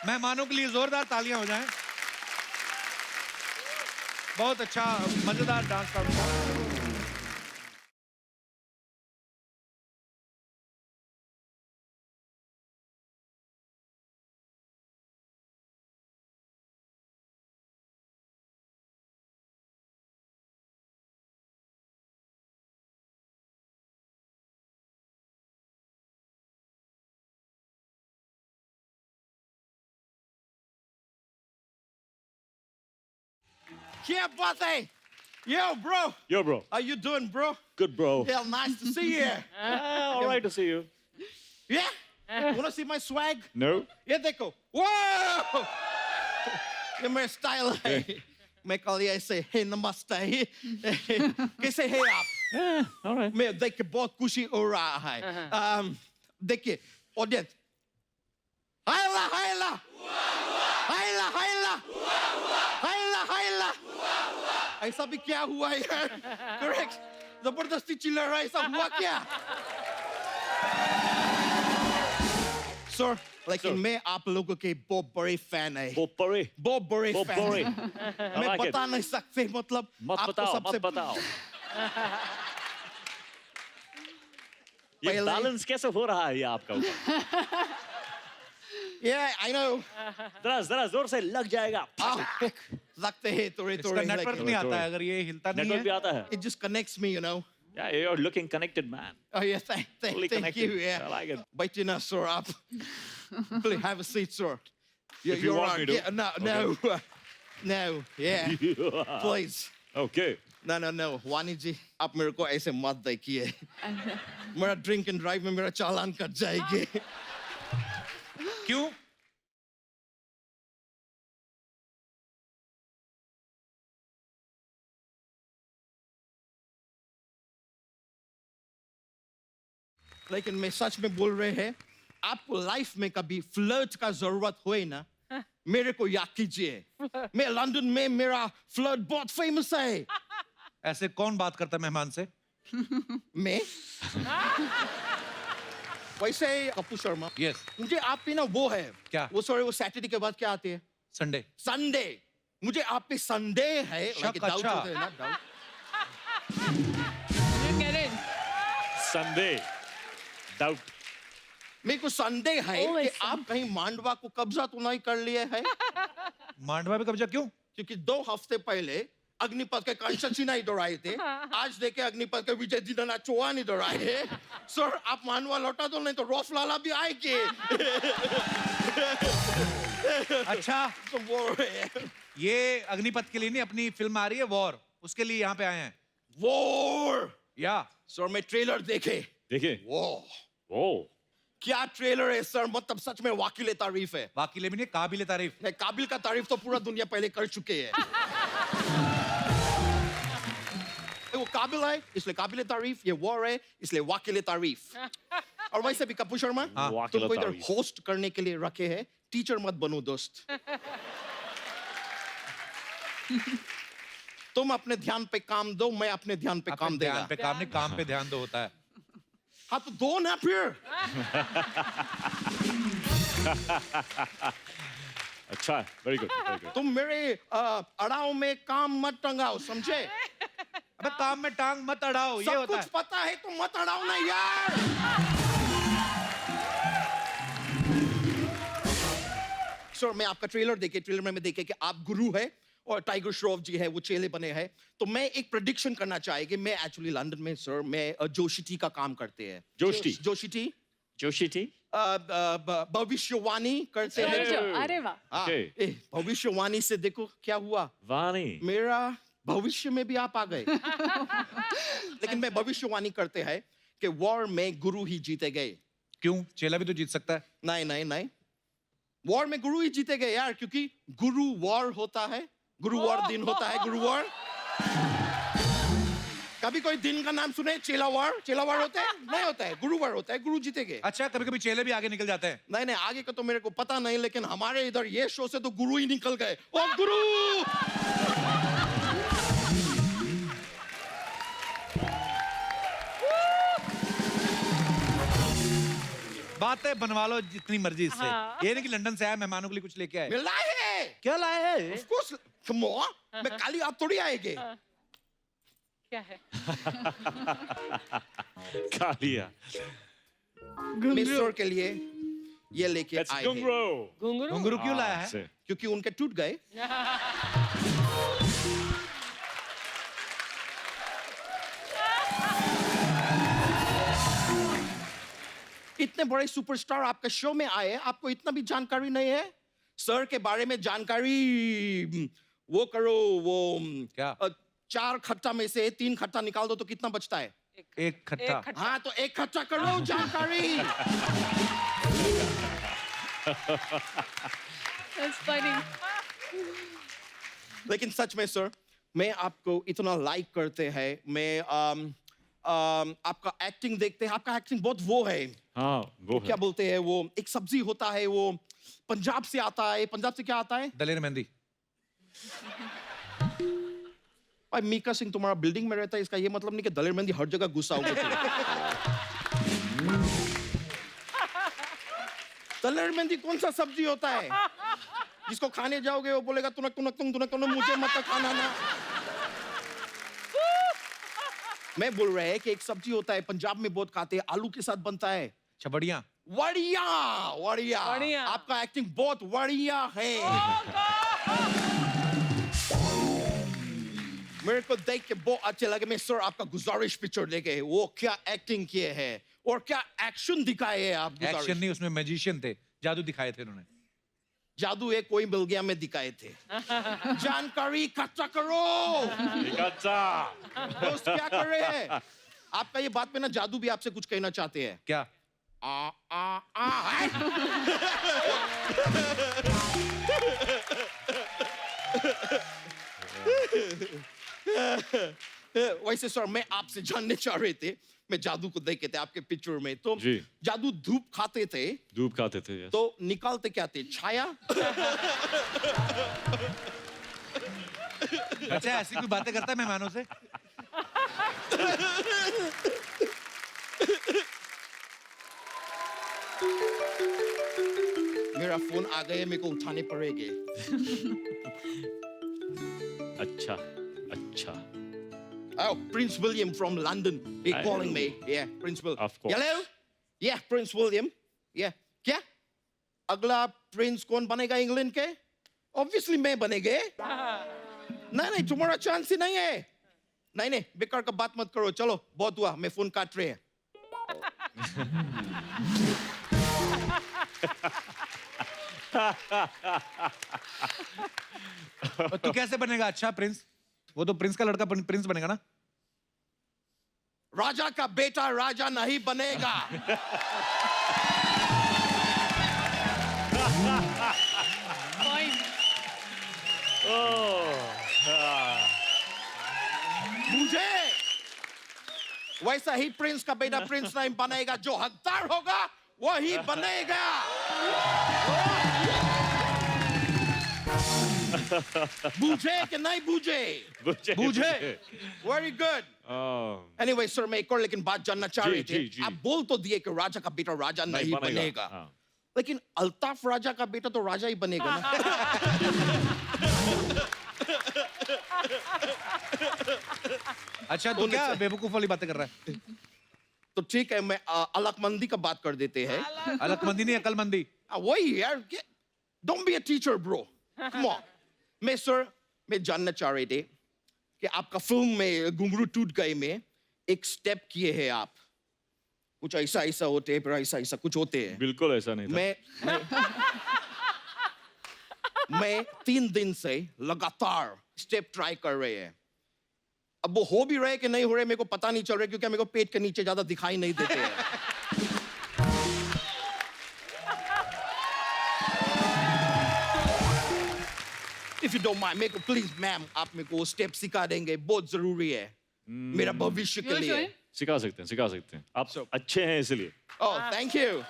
मेहमानों के लिए जोरदार तालियां हो जाएं। बहुत अच्छा मजेदार डांस था उनका। Yeah, buddy. Yo, bro. Yo, bro. How you doing, bro? Good, bro. Yeah, nice to see you. All right to see you. Yeah? Wanna see my swag? No. Yeah, देखो. Whoa! ये मेरा style है. मैं कल ये ऐसे hey नमस्ते. कैसे है आप? Yeah, all right. मैं देख के बहुत खुशी हो रहा है. देखिए, audience. Hayla, hayla. Hayla, hayla. Hayla, hayla. ऐसा भी क्या हुआ यार? Correct. जबरदस्ती चिल्ला रहा है, ऐसा हुआ क्या? Sir, लेकिन मैं आप लोगों के बहुत बड़े फैन है। बहुत बड़े? बहुत बड़े बहुत फैन बड़े। है। मैं बता नहीं सकते, मतलब मत आपको बताओ, सबसे मत बताओ। ये पहले- बैलेंस कैसे हो रहा है ये आपका ऊपर? Yeah, I know. जरा जोर से लग जाएगा. लगते हैं थोड़े इसका थोड़े. नेटवर्क नहीं आता है अगर ये हिलता नहीं नेटवर्क भी है. आता है. It just connects me, you know. Yeah, you're looking connected, man. Oh yeah, thank Fully you. connected. Yeah, I like it. But you know, sir, up. Please have a seat, sir. If you want me to. Yeah, no, no, yeah. Please. Okay. No, वानी जी, आप मेरे को ऐसे मत देखिए. मेरा drink and drive में मेरा चालान कट जाएगी. क्यों? लेकिन मैं सच में बोल रहे हैं, आपको लाइफ में कभी फ्लर्ट का जरूरत हुए ना, मेरे को याद कीजिए. मैं लंदन में मेरा फ्लर्ट बहुत फेमस है. ऐसे कौन बात करता है मेहमान से? मैं वैसे कपूर शर्मा. यस. मुझे आप पे ना वो है क्या? वो सॉरी वो सैटरडे के बाद क्या आती है? संडे. संडे. मुझे आप पे संडे है. शक, doubt अच्छा. होता है ना, doubt. Sunday. Doubt. मेरे को संडे है Oh, कि it's आप कहीं मांडवा को कब्जा तो नहीं कर लिए है. मांडवा पे कब्जा क्यों? क्योंकि 2 हफ्ते पहले अग्निपथ के कंस्ट्रक्शन नहीं दौड़ाए थे. आज देखे अग्निपथ के विजय जितना चौहान नहीं दौड़ाए हैं. सर आप मांडवा लौटा दो नहीं तो रॉफ लाला भी आएंगे. अच्छा, तो वो है. ये अग्निपथ के लिए नहीं, अपनी फिल्म आ रही है वॉर, उसके लिए यहाँ पे आए हैं. वॉर. या सर मैं ट्रेलर देखे. वो क्या ट्रेलर है सर. मतलब सच में वाकिले तारीफ है. वाकिले भी नहीं, काबिले तारीफ. नहीं, काबिल का तारीफ तो पूरा दुनिया पहले कर चुके हैं. वो काबिल है इसलिए काबिल तारीफ. ये वॉर है इसलिए वाकिले तारीफ. और वैसे भी कपूर शर्मा तुमको इधर होस्ट करने के लिए रखे हैं. टीचर मत बनो दोस्त. तुम अपने ध्यान पे काम दो, मैं अपने ध्यान पे काम देगा. ध्यान पे काम नहीं, काम पे ध्यान दो होता है. हाँ तो दो ना फिर. अच्छा, very good, very good. तुम मेरे अड़ाव में काम मत टंगाओ, समझे? अबे काम में टांग मत अड़ाओ, ये सब होता कुछ है. पता है तो मत अड़ाओ ना यार. सर मैं आपका ट्रेलर देखे. ट्रेलर में मैं देखे कि आप गुरु है और टाइगर श्रॉफ जी है वो चेले बने हैं. तो मैं एक प्रेडिक्शन करना चाहे कि मैं एक्चुअली लंदन में सर मैं जोशी टी का काम करते हैं. जोशी टी भविष्यवाणी करते हैं. अरे वाह. भविष्यवाणी से देखो क्या हुआ. वाणी. मेरा भविष्य में भी आप आ गए. लेकिन मैं भविष्यवाणी करते हैं कि वॉर में गुरु ही जीते गए. क्यों? चेला भी तो जीत सकता है. नहीं वॉर में गुरु ही जीते गए यार. क्योंकि गुरु वॉर होता है. गुरुवार दिन होता है. गुरुवार. कभी कोई दिन का नाम सुने? चेलावार होता है? नहीं होता है. गुरुवार होता है. गुरु जीते गए. अच्छा, कभी कभी चेले भी आगे निकल जाते हैं. नहीं आगे का तो मेरे को पता नहीं. लेकिन हमारे इधर ये शो से तो गुरु ही निकल गए. ओ गुरु. बातें बनवा लो जितनी मर्जी इससे. ये नहीं कि लंदन से आया मेहमानों के लिए कुछ लेके आए. लाए हैं. क्या लाए हैं? Of course, come on. मैं काली आप थोड़ी आएंगे. क्या है? कालिया. मिस्टर के लिए ये लेके आए हैं. घुंघरू क्यों लाया है? क्योंकि उनके टूट गए. इतने बड़े सुपरस्टार आपके शो में आए, आपको इतना भी जानकारी नहीं है. सर के बारे में जानकारी वो करो. वो क्या? 4 खट्टा में से 3 खट्टा निकाल दो तो कितना बचता है? एक खट्टा. हाँ तो 1 खट्टा करो जानकारी. That's funny. लेकिन सच में सर मैं आपको इतना लाइक करते हैं. मैं आपका एक्टिंग देखते हैं. आपका एक्टिंग बहुत वो है. हाँ वो क्या बोलते हैं वो एक सब्जी होता है वो पंजाब से आता है. पंजाब से क्या आता है? दलेर मेहंदी. भाई मीका सिंह तुम्हारा बिल्डिंग में रहता है इसका ये मतलब नहीं कि दलेर मेहंदी हर जगह घुसा होगा. दलेर मेहंदी कौन सा सब्जी होता है जिसको खाने जाओगे वो बोलेगा तुनक तुनक तुम तुनक तुनक मुझे मत खाना ना. मैं बोल रहा है कि एक सब्जी होता है पंजाब में बहुत खाते हैं. आलू के साथ बनता है. छबड़ियाँ. बढ़िया बढ़िया बढ़िया। आपका एक्टिंग बहुत बढ़िया है मेरे को देख के बहुत अच्छे लगे मैं सर आपका गुजारिश पिक्चर देखे वो क्या एक्टिंग किए हैं और क्या एक्शन दिखाए हैं आप एक्शन नहीं, उसमें मैजिशियन थे, जादू दिखाए थे उन्होंने। जादू एक कोई मिल गया में दिखाए थे जानकारी इकट्ठा करो दोस्त क्या कर रहे हैं आपका ये बात पे ना जादू भी आपसे कुछ कहना चाहते हैं क्या? वैसे सर मैं आपसे जानने चाह रहे थे मैं जादू को देखे थे आपके पिक्चर में तो जी। जादू धूप खाते थे धूप खाते थे yes. तो निकालते क्या थे छाया अच्छा, ऐसी कोई बातें करता है मेहमानों से? मेरा फोन आ गया मेरे को उठाने पड़ेंगे अच्छा अच्छा Oh, Prince William from London. He's calling me. Yeah, Prince William. Of course. Hello? Yeah, Prince William. Yeah. क्या? अगला प्रिंस कौन बनेगा इंग्लैंड के? Obviously मैं बनेगे. नहीं तुम्हारा चांस ही नहीं है. नहीं बेकार का बात मत करो. चलो बहुत हुआ. मैं फोन काट रहे हैं. तू कैसे बनेगा अच्छा प्रिंस? वो तो प्रिंस का लड़का प्रिंस बनेगा ना? राजा का बेटा राजा नहीं बनेगा. मुझे वैसा ही प्रिंस का बेटा प्रिंस नहीं बनेगा. जो हकदार होगा वही बनेगा. बूझे कि नहीं बूझे? बूझे. Very good. Anyway, sir, मैं एक और लेकिन बात जानना चाह रहे थे. आप बोल तो दिए कि राजा का बेटा राजा नहीं बनेगा. लेकिन अल्ताफ राजा का बेटा तो राजा ही बनेगा ना. अच्छा, तो क्या बेवकूफ वाली बातें कर रहा है? तो ठीक है मैं अलकमंदी का बात कर देते हैं. अलकमंदी नहीं, अकलमंदी. वही यार. Don't be a teacher, bro. Come on. मैं जानना चाह रहे थे कि आपका फिल्म में घुंघरू टूट गए में एक स्टेप किए हैं आप. कुछ ऐसा होते हैं, फिर ऐसा कुछ होते हैं. बिल्कुल ऐसा नहीं था. मैं 3 दिन से लगातार स्टेप ट्राई कर रहे हैं. अब वो हो भी रहे कि नहीं हो रहे मेरे को पता नहीं चल रहा क्योंकि मेरे को पेट के नीचे ज्यादा दिखाई नहीं देते हैं. If you don't mind, मेरे को प्लीज मैम आप मेरे को स्टेप सिखा देंगे. बहुत जरूरी है मेरा भविष्य के लिए. सिखा सकते हैं. आप अच्छे हैं इसलिए. Oh, thank you.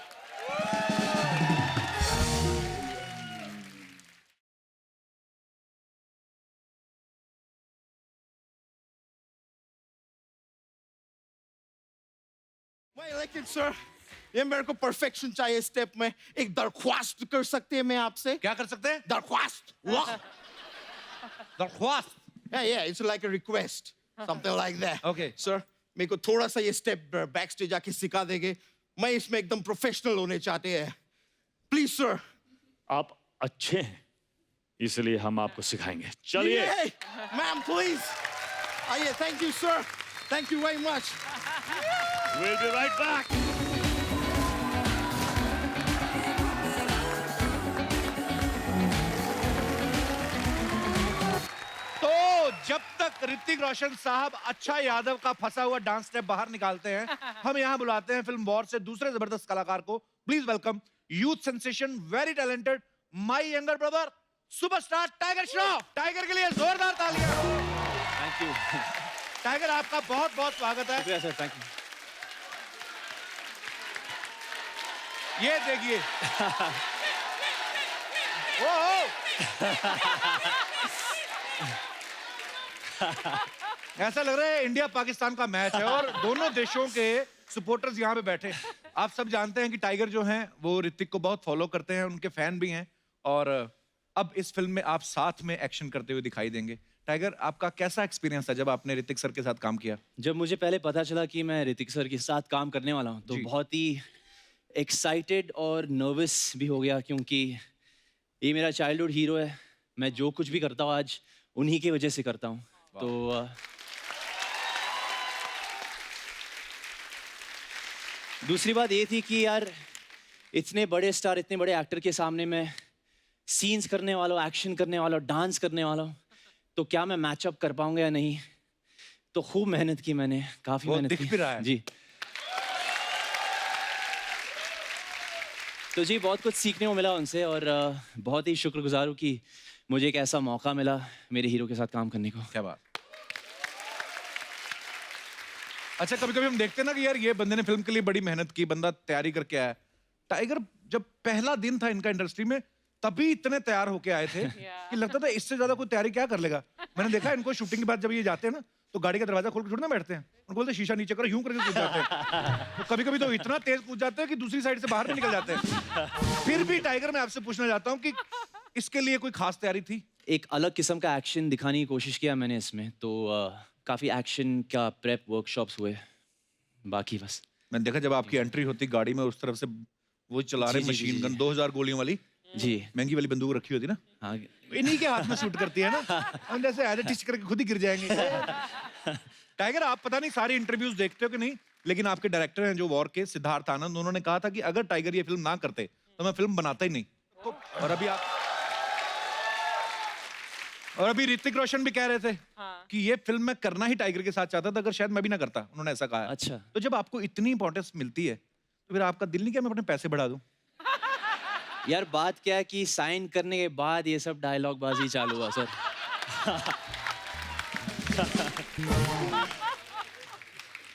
लेकिन सर ये मेरे को परफेक्शन चाहिए स्टेप में. एक दरख्वास्त कर सकते हैं मैं आपसे? क्या कर सकते हैं? दरख्वास्त. दरख्वास्त. Yeah, it's like a request. Something like that. Okay. Sir, मेरे को थोड़ा सा ये स्टेप बैक स्टेज आके सिखा देंगे. मैं इसमें एकदम प्रोफेशनल होने चाहते हैं. Please sir. आप अच्छे हैं इसलिए हम आपको सिखाएंगे. चलिए. Ma'am please. आइए. Thank you sir. Thank you very much. We'll be right back. तो जब तक ऋतिक रोशन साहब अच्छा यादव का फंसा हुआ डांस स्टेप बाहर निकालते हैं, हम यहाँ बुलाते हैं फिल्म वॉर से दूसरे जबरदस्त कलाकार को. Please welcome youth sensation, very talented, my younger brother, superstar tiger Shroff. Tiger के लिए जोरदार तालियां. Thank you. टाइगर आपका बहुत बहुत स्वागत है. शुक्रिया सर. Thank you. ये देखिए. ऐसा लग रहा है इंडिया पाकिस्तान का मैच है और दोनों देशों के सपोर्टर्स यहाँ पे बैठे. आप सब जानते हैं कि टाइगर जो हैं वो ऋतिक को बहुत फॉलो करते हैं, उनके फैन भी हैं. और अब इस फिल्म में आप साथ में एक्शन करते हुए दिखाई देंगे. टाइगर, आपका कैसा एक्सपीरियंस था जब आपने ऋतिक सर के साथ काम किया? जब मुझे पहले पता चला कि मैं ऋतिक सर के साथ काम करने वाला हूँ तो बहुत ही एक्साइटेड और नर्वस भी हो गया क्योंकि ये मेरा चाइल्डहुड हीरो है। मैं जो कुछ भी करता हूँ आज उन्हीं की वजह से करता हूँ। तो दूसरी बात ये थी कि यार इतने बड़े स्टार, इतने बड़े एक्टर के सामने मैं सीन्स करने वाला हूँ, एक्शन करने वाला हूँ, डांस करने वाला हूँ, तो क्या मैं मैचअप कर पाऊंगा या नहीं। तो खूब मेहनत की मैंने, काफी मेहनत की। दिख भी रहा है। जी। तो जी बहुत कुछ सीखने को मिला उनसे और बहुत ही शुक्रगुजार हूँ कि मुझे एक ऐसा मौका मिला मेरे हीरो के साथ काम करने को। क्या बात। अच्छा, कभी कभी हम देखते हैं ना कि यार ये बंदे ने फिल्म के लिए बड़ी मेहनत की, बंदा तैयारी करके आया। टाइगर जब पहला दिन था इनका इंडस्ट्री में तभी इतने तैयार होके आए थे कि लगता था इससे ज्यादा कोई तैयारी क्या कर लेगा। मैंने देखा इनको शूटिंग के बाद जब ये जाते हैं ना तो गाड़ी का दरवाजा खोल के थोड़ी ना बैठते हैं, उनको बोलते हैं शीशा नीचे करो, यूं करके कूद जाते हैं। तो कभी कभी तो इतना तेज कूद जाते हैं कि दूसरी साइड से बाहर भी निकल जाते हैं। फिर भी टाइगर मैं आपसे पूछना चाहता हूँ कि इसके लिए कोई खास तैयारी थी? एक अलग किस्म का एक्शन दिखाने की कोशिश किया मैंने इसमें, तो काफी एक्शन का प्रेप वर्कशॉप्स हुए। बाकी बस मैंने देखा जब आपकी एंट्री होती गाड़ी में उस तरफ से वो चला रहे मशीन गन 2000 गोलियों वाली, जी महंगी वाली बंदूक रखी होती ना, हाँ इन्हीं के हाथ में शूट करती है ना, हम जैसे ऐसे टिच करके खुद ही गिर जाएंगे। टाइगर आप पता नहीं सारी इंटरव्यूज देखते हो कि नहीं, लेकिन आपके डायरेक्टर हैं जो वॉर के, सिद्धार्थ आनंद, उन्होंने कहा था कि अगर टाइगर ये फिल्म ना करते तो मैं फिल्म बनाता ही नहीं। तो और अभी ऋतिक रोशन भी कह रहे थे कि ये फिल्म मैं करना ही टाइगर के साथ चाहता था, अगर शायद मैं भी ना करता, उन्होंने ऐसा कहा। अच्छा, तो जब आपको इतनी इंपॉर्टेंस मिलती है तो फिर आपका दिल नहीं किया मैं अपने पैसे बढ़ा दूं? यार बात क्या है कि साइन करने के बाद ये सब डायलॉग बाजी चालू हुआ सर।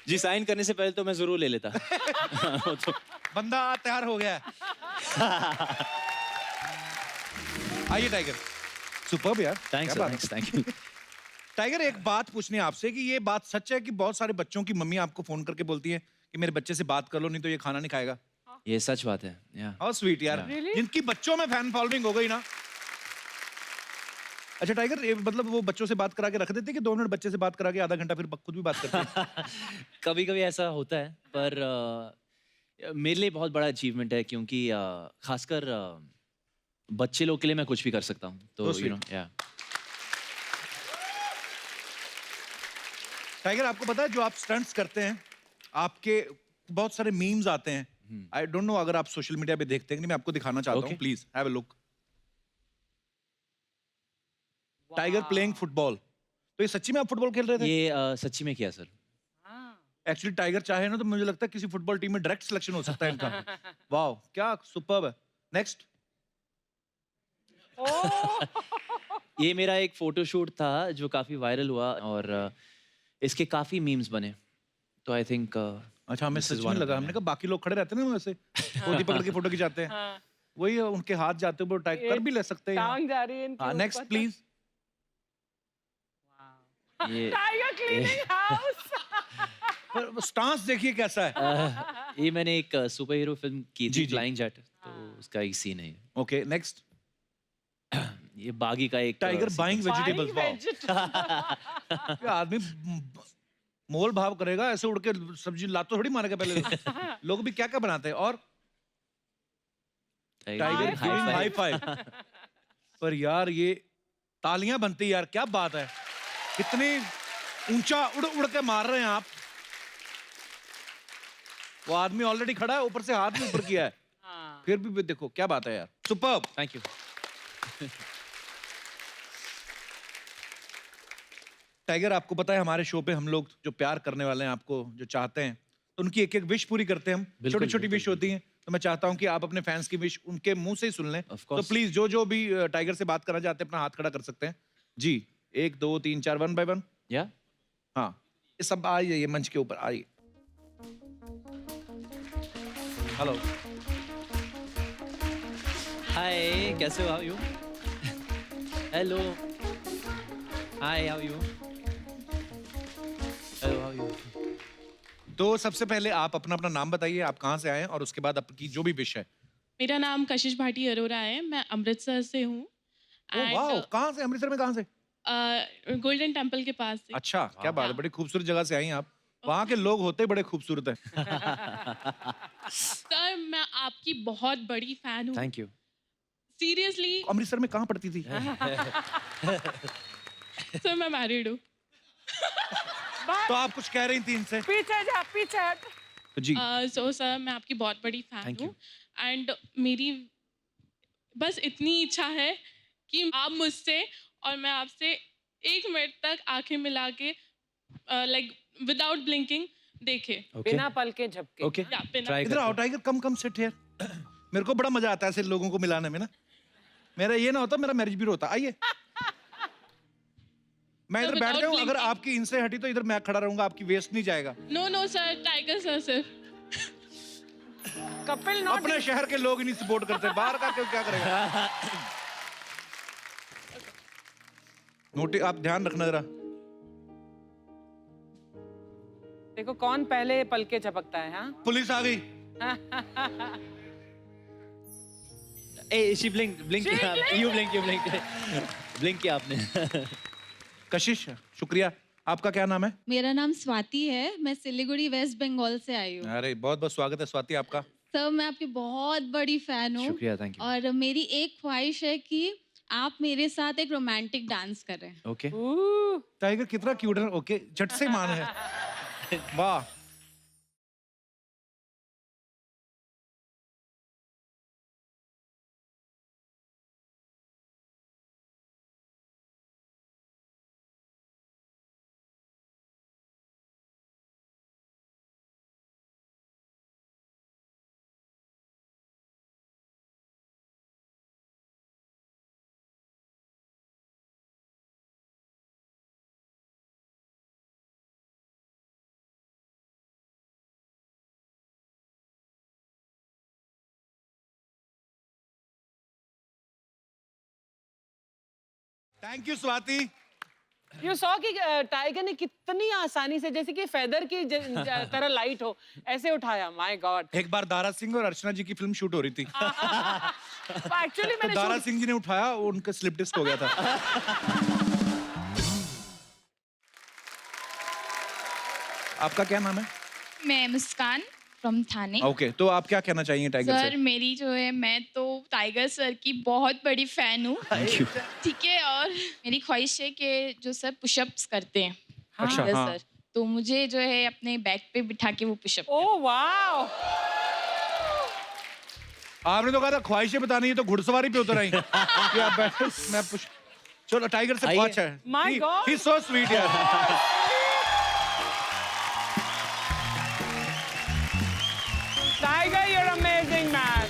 जी साइन करने से पहले तो मैं जरूर ले लेता। तो बंदा तैयार हो गया है। आइए टाइगर, सुपर्ब यार, थैंक्स थैंक यू। टाइगर एक बात पूछनी है आपसे कि ये बात सच है कि बहुत सारे बच्चों की मम्मी आपको फोन करके बोलती है कि मेरे बच्चे से बात कर लो नहीं तो ये खाना नहीं खाएगा? ये सच बात है। हाउ स्वीट यार, जिनकी बच्चों में फैन फॉलोइंग हो गई ना। अच्छा टाइगर, ये मतलब वो बच्चों से बात करा के रख देते कि 2 मिनट बच्चे से बात करा के आधा घंटा फिर खुद भी बात करते हैं? कभी कभी ऐसा होता है, पर मेरे लिए बहुत बड़ा अचीवमेंट है क्योंकि खासकर बच्चे लोग के लिए मैं कुछ भी कर सकता हूँ। तो यू नो टाइगर आपको पता है जो आप स्टंट्स करते हैं आपके बहुत सारे मीम्स आते हैं। आई डोंट नो अगर आप सोशल मीडिया पे देखते हैं कि नहीं, मैं आपको दिखाना चाहता हूँ, please have a look. Tiger playing football. तो ये सच्ची में आप फुटबॉल खेल रहे थे? ये सच्ची में किया सर। एक्चुअली टाइगर चाहे ना तो मुझे लगता है किसी फुटबॉल टीम में डायरेक्ट सिलेक्शन हो सकता है इनका। वाओ क्या सुपर्ब है। नेक्स्ट। ये मेरा एक फोटोशूट था जो काफी वायरल हुआ और इसके काफी मीम्स बने, तो आई थिंक अच्छा हमें सच में लगा, हमने कहा बाकी लोग खड़े रहते हैं ना वैसे गोदी पकड़ के फोटो खिंचाते हैं, वही उनके हाथ जाते हुए टाइप कर भी ले सकते हैं। टांग जा रही है इनके ऊपर। Next please. ये टाइगर क्लीनिंग हाउस। पर स्टांस देखिए कैसा है। ये मैंने एक सुपर हीरो फिल्म की थी फ्लाइंग जेट, तो उसका एक सीन है। Okay next. ये बागी का एक टाइगर बाइंग वेजिटेबल्स। आदमी मोल भाव करेगा, ऐसे उड़ के सब्जी लातो थोड़ी मारेगा पहले। लोग भी क्या क्या बनाते हैं। और टाइगर गिविंग हाई फाइव। पर यार ये तालियां बनती यार, क्या बात है, कितनी ऊंचा उड़ उड़ के मार रहे हैं आप। वो आदमी ऑलरेडी खड़ा है, ऊपर से हाथ भी ऊपर किया है, फिर भी देखो क्या बात है यार, सुपर्ब। Thank you. टाइगर आपको पता है हमारे शो पे हम लोग जो प्यार करने वाले हैं, आपको जो चाहते हैं, तो उनकी एक एक विश पूरी करते हैं हम। छोटी छोटी विश होती हैं, तो मैं चाहता हूं कि आप अपने फैंस की विश उनके मुंह से ही सुन लें। तो प्लीज जो जो भी टाइगर से बात करना चाहते हैं अपना हाथ खड़ा कर सकते हैं जी। 1 2 3 4 1 बाय 1। या हाँ ये सब आइए, ये मंच के ऊपर आइए। हेलो हाय, कैसे हो? How you? Hello hi, how you? Hello how you? तो सबसे पहले आप अपना अपना नाम बताइए, आप कहाँ से आए हैं, और उसके बाद आपकी जो भी विश है। मेरा नाम कशिश भाटी अरोरा है, मैं अमृतसर से हूँ। वाह, कहाँ से? अमृतसर में कहाँ से? गोल्डन टेम्पल के पास से। अच्छा क्या बात है, बड़ी खूबसूरत जगह से आई हैं आप। वहाँ के लोग होते बड़े खूबसूरत हैं। सर मैं आपकी बहुत बड़ी फैन हूँ। Thank you. सीरियसली अमृतसर में कहाँ पढ़ती थी? सर मैं मैरिड हूँ। तो आप कुछ कह रही थी इनसे? पीछे जा, पीछे हट। जी। सो सर मैं आपकी बहुत बड़ी फैन हूँ एंड मेरी बस इतनी इच्छा है कि आप मुझसे और मैं आपसे 1 मिनट तक आंखें मिला के लाइक विदाउट ब्लिंकिंग देखे। बिना पल के झपके। ओके, इधर आओ टाइगर, कम सिट हियर। मेरे को बड़ा मजा आता है ऐसे लोगों को मिलाने में ना। मेरा ये ना होता मेरा मैरिज ब्यूरो होता। आइए मैं इधर बैठ जाऊं, अगर आपकी इनसे हटी तो इधर मैं खड़ा रहूंगा, आपकी वेस्ट नहीं जाएगा। नो सर, टाइगर सर सिर्फ कपिल अपने शहर के लोग ही नहीं सपोर्ट करते, बाहर का क्या करेगा। नोटी आप ध्यान रखना जरा। देखो कौन पहले पल के झपकता है। हाँ पुलिस आ गई। ए शी ब्लिंक यू ब्लिंक किया आपने। कशिश शुक्रिया। आपका क्या नाम है? मेरा नाम स्वाति है, मैं सिलीगुड़ी वेस्ट बंगाल से आई हूँ। अरे बहुत बहुत स्वागत है स्वाति आपका। सर मैं आपकी बहुत बड़ी फैन हूँ। शुक्रिया, थैंक यू। और मेरी एक ख्वाहिश है कि आप मेरे साथ एक रोमांटिक डांस करें। ओके। टाइगर कितना क्यूट है। ओके, झट से मान है। वाह। Thank you Swati. You saw कि टाइगर ने कितनी आसानी से, जैसे कि फेदर की तरह लाइट हो, ऐसे उठाया। My God. एक बार दारा सिंह और अर्चना जी की फिल्म शूट हो रही थी। एक्चुअली तो दारा सिंह जी ने उठाया, उनका स्लिप डिस्क हो गया था। आपका क्या नाम है? मैं मुस्कान फ्रॉम थाने। ओके, तो आप क्या कहना चाहिए टाइगर सर से? मेरी जो है, मैं तो टाइगर सर की बहुत बड़ी फैन हूँ। ठीक है, और मेरी ख्वाहिश है कि जो सर पुशअप्स करते हैं टाइगर हाँ। सर, तो मुझे जो है अपने बैक पे बिठा के वो पुशअप। Oh wow. आपने तो कहा था ख्वाहिशें बतानी है तो घुड़सवारी पे उतर आई। कि आप बैठो, मैं पुश। चलो टाइगर से ख्वाहिश है। My God. He's so sweet यार। Tiger, you're amazing, man.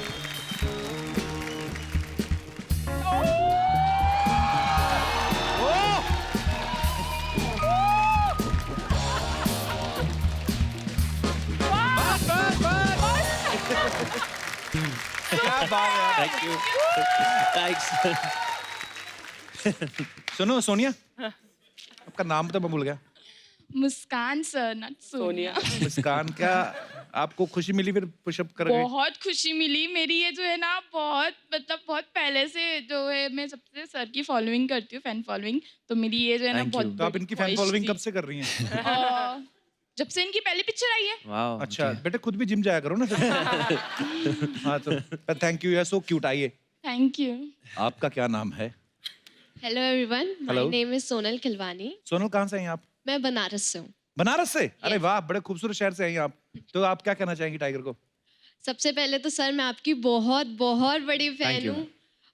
क्या बात है। Thank you. थैंक्स। सुनो सोनिया, आपका नाम तो मैं भूल गया। मुस्कान सर, नॉट सोनिया। मुस्कान, क्या आपको खुशी मिली फिर पुशअप करके? बहुत खुशी मिली। मेरी ये जो है ना, बहुत मतलब बहुत पहले से जो है, मैं सबसे सर की फॉलोइंग करती हूँ, फैन फॉलोइंग। तो मेरी ये जो है ना बहुत। तो आप इनकी फैन फॉलोइंग कब से कर रही हैं? जब से इनकी पहली पिक्चर आई है। वाह। अच्छा बेटे, खुद भी जिम जाया करो ना फिर। हाँ तो thank you, you are so cute. आइए, थैंक यू। आपका क्या नाम है? Hello everyone, my Hello. Name is Sonal Khilwani. Sonal, कहाँ से हैं आप? मैं बनारस से हूँ। बनारस से? अरे वाह, बड़े खूबसूरत शहर से हैं आप। तो आप क्या कहना चाहेंगी टाइगर को? सबसे पहले तो सर मैं आपकी बहुत बहुत बड़ी Thank फैन you. हूँ।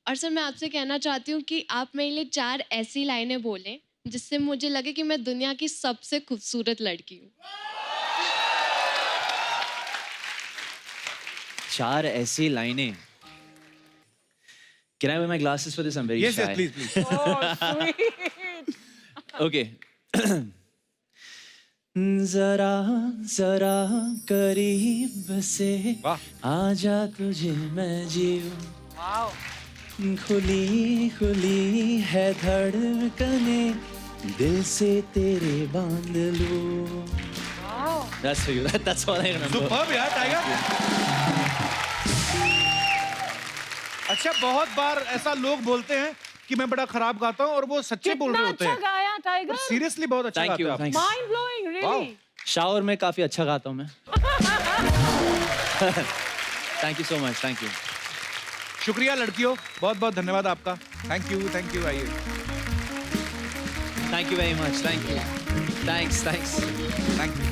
और सर मैं आपसे कहना चाहती हूँ कि आप मेरे लिए 4 ऐसी लाइनें बोलें जिससे मुझे लगे कि मैं दुनिया की सबसे खूबसूरत लड़की हूँ। 4 ऐसी लाइनें। Can I wear my glasses for this? I'm very Yes, shy. yes, please, please. Oh, sweet. Okay. जरा जरा करीब से आजा तुझे मैं जीऊं। Wow. खुली खुली है धड़कने, दिल से तेरे बांध लूं। Wow. That's for you. That's all I remember. Superb यार टाइगर। अच्छा, बहुत बार ऐसा लोग बोलते हैं कि मैं बड़ा खराब गाता हूँ और वो सच्चे बोल रहे होते कितना हैं। अच्छा गाया टाइगर। सीरियसली बहुत अच्छा Thank गाते you, हैं आप। thanks. Mind blowing, really. Wow. Shower में काफी अच्छा गाता हूँ मैं। Thank you so much, thank you. शुक्रिया लड़कियों, बहुत बहुत धन्यवाद आपका। थैंक यू आइए। Thank you very much, thank you, thanks. Thank you.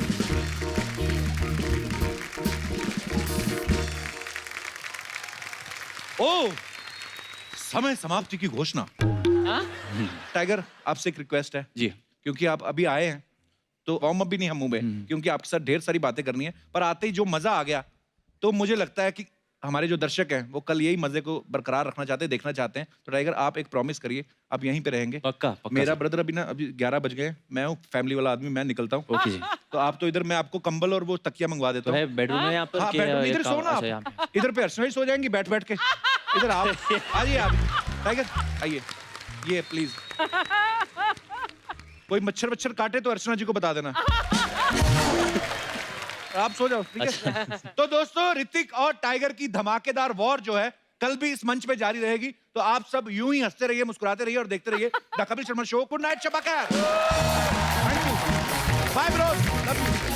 ओ, समय समाप्ति की घोषणा। टाइगर, आपसे एक रिक्वेस्ट है जी, क्योंकि आप अभी आए हैं तो वार्म अप भी नहीं हम मुंह में, क्योंकि आपके साथ ढेर सारी बातें करनी है, पर आते ही जो मजा आ गया तो मुझे लगता है कि हमारे जो दर्शक हैं वो कल यही मजे को बरकरार रखना चाहते हैं, देखना चाहते हैं। तो टाइगर, आप एक प्रॉमिस करिए, आप यहीं पे रहेंगे। पक्का मेरा ब्रदर अभी 11 बज गए, मैं हूँ फैमिली वाला आदमी, मैं निकलता हूँ। ओके जी। तो आप तो इधर, मैं आपको कंबल और वो तकिया मंगवा देता हूँ। बेडरूम में यहाँ पर? हाँ, बेडरूम, इधर सोना आप, इधर पे अर्चना सो जाएंगी बैठ के। इधर आप आइए, आप टाइगर आइए, ये प्लीज। कोई मच्छर काटे तो अर्चना जी को बता देना। आप सो जाओ, ठीक है? तो दोस्तों, ऋतिक और टाइगर की धमाकेदार वॉर जो है कल भी इस मंच पे जारी रहेगी। तो आप सब यूं ही हंसते रहिए, मुस्कुराते रहिए और देखते रहिए the Kapil Sharma show. Good night, शब्बा खैर। Thank you, bye bros, love you.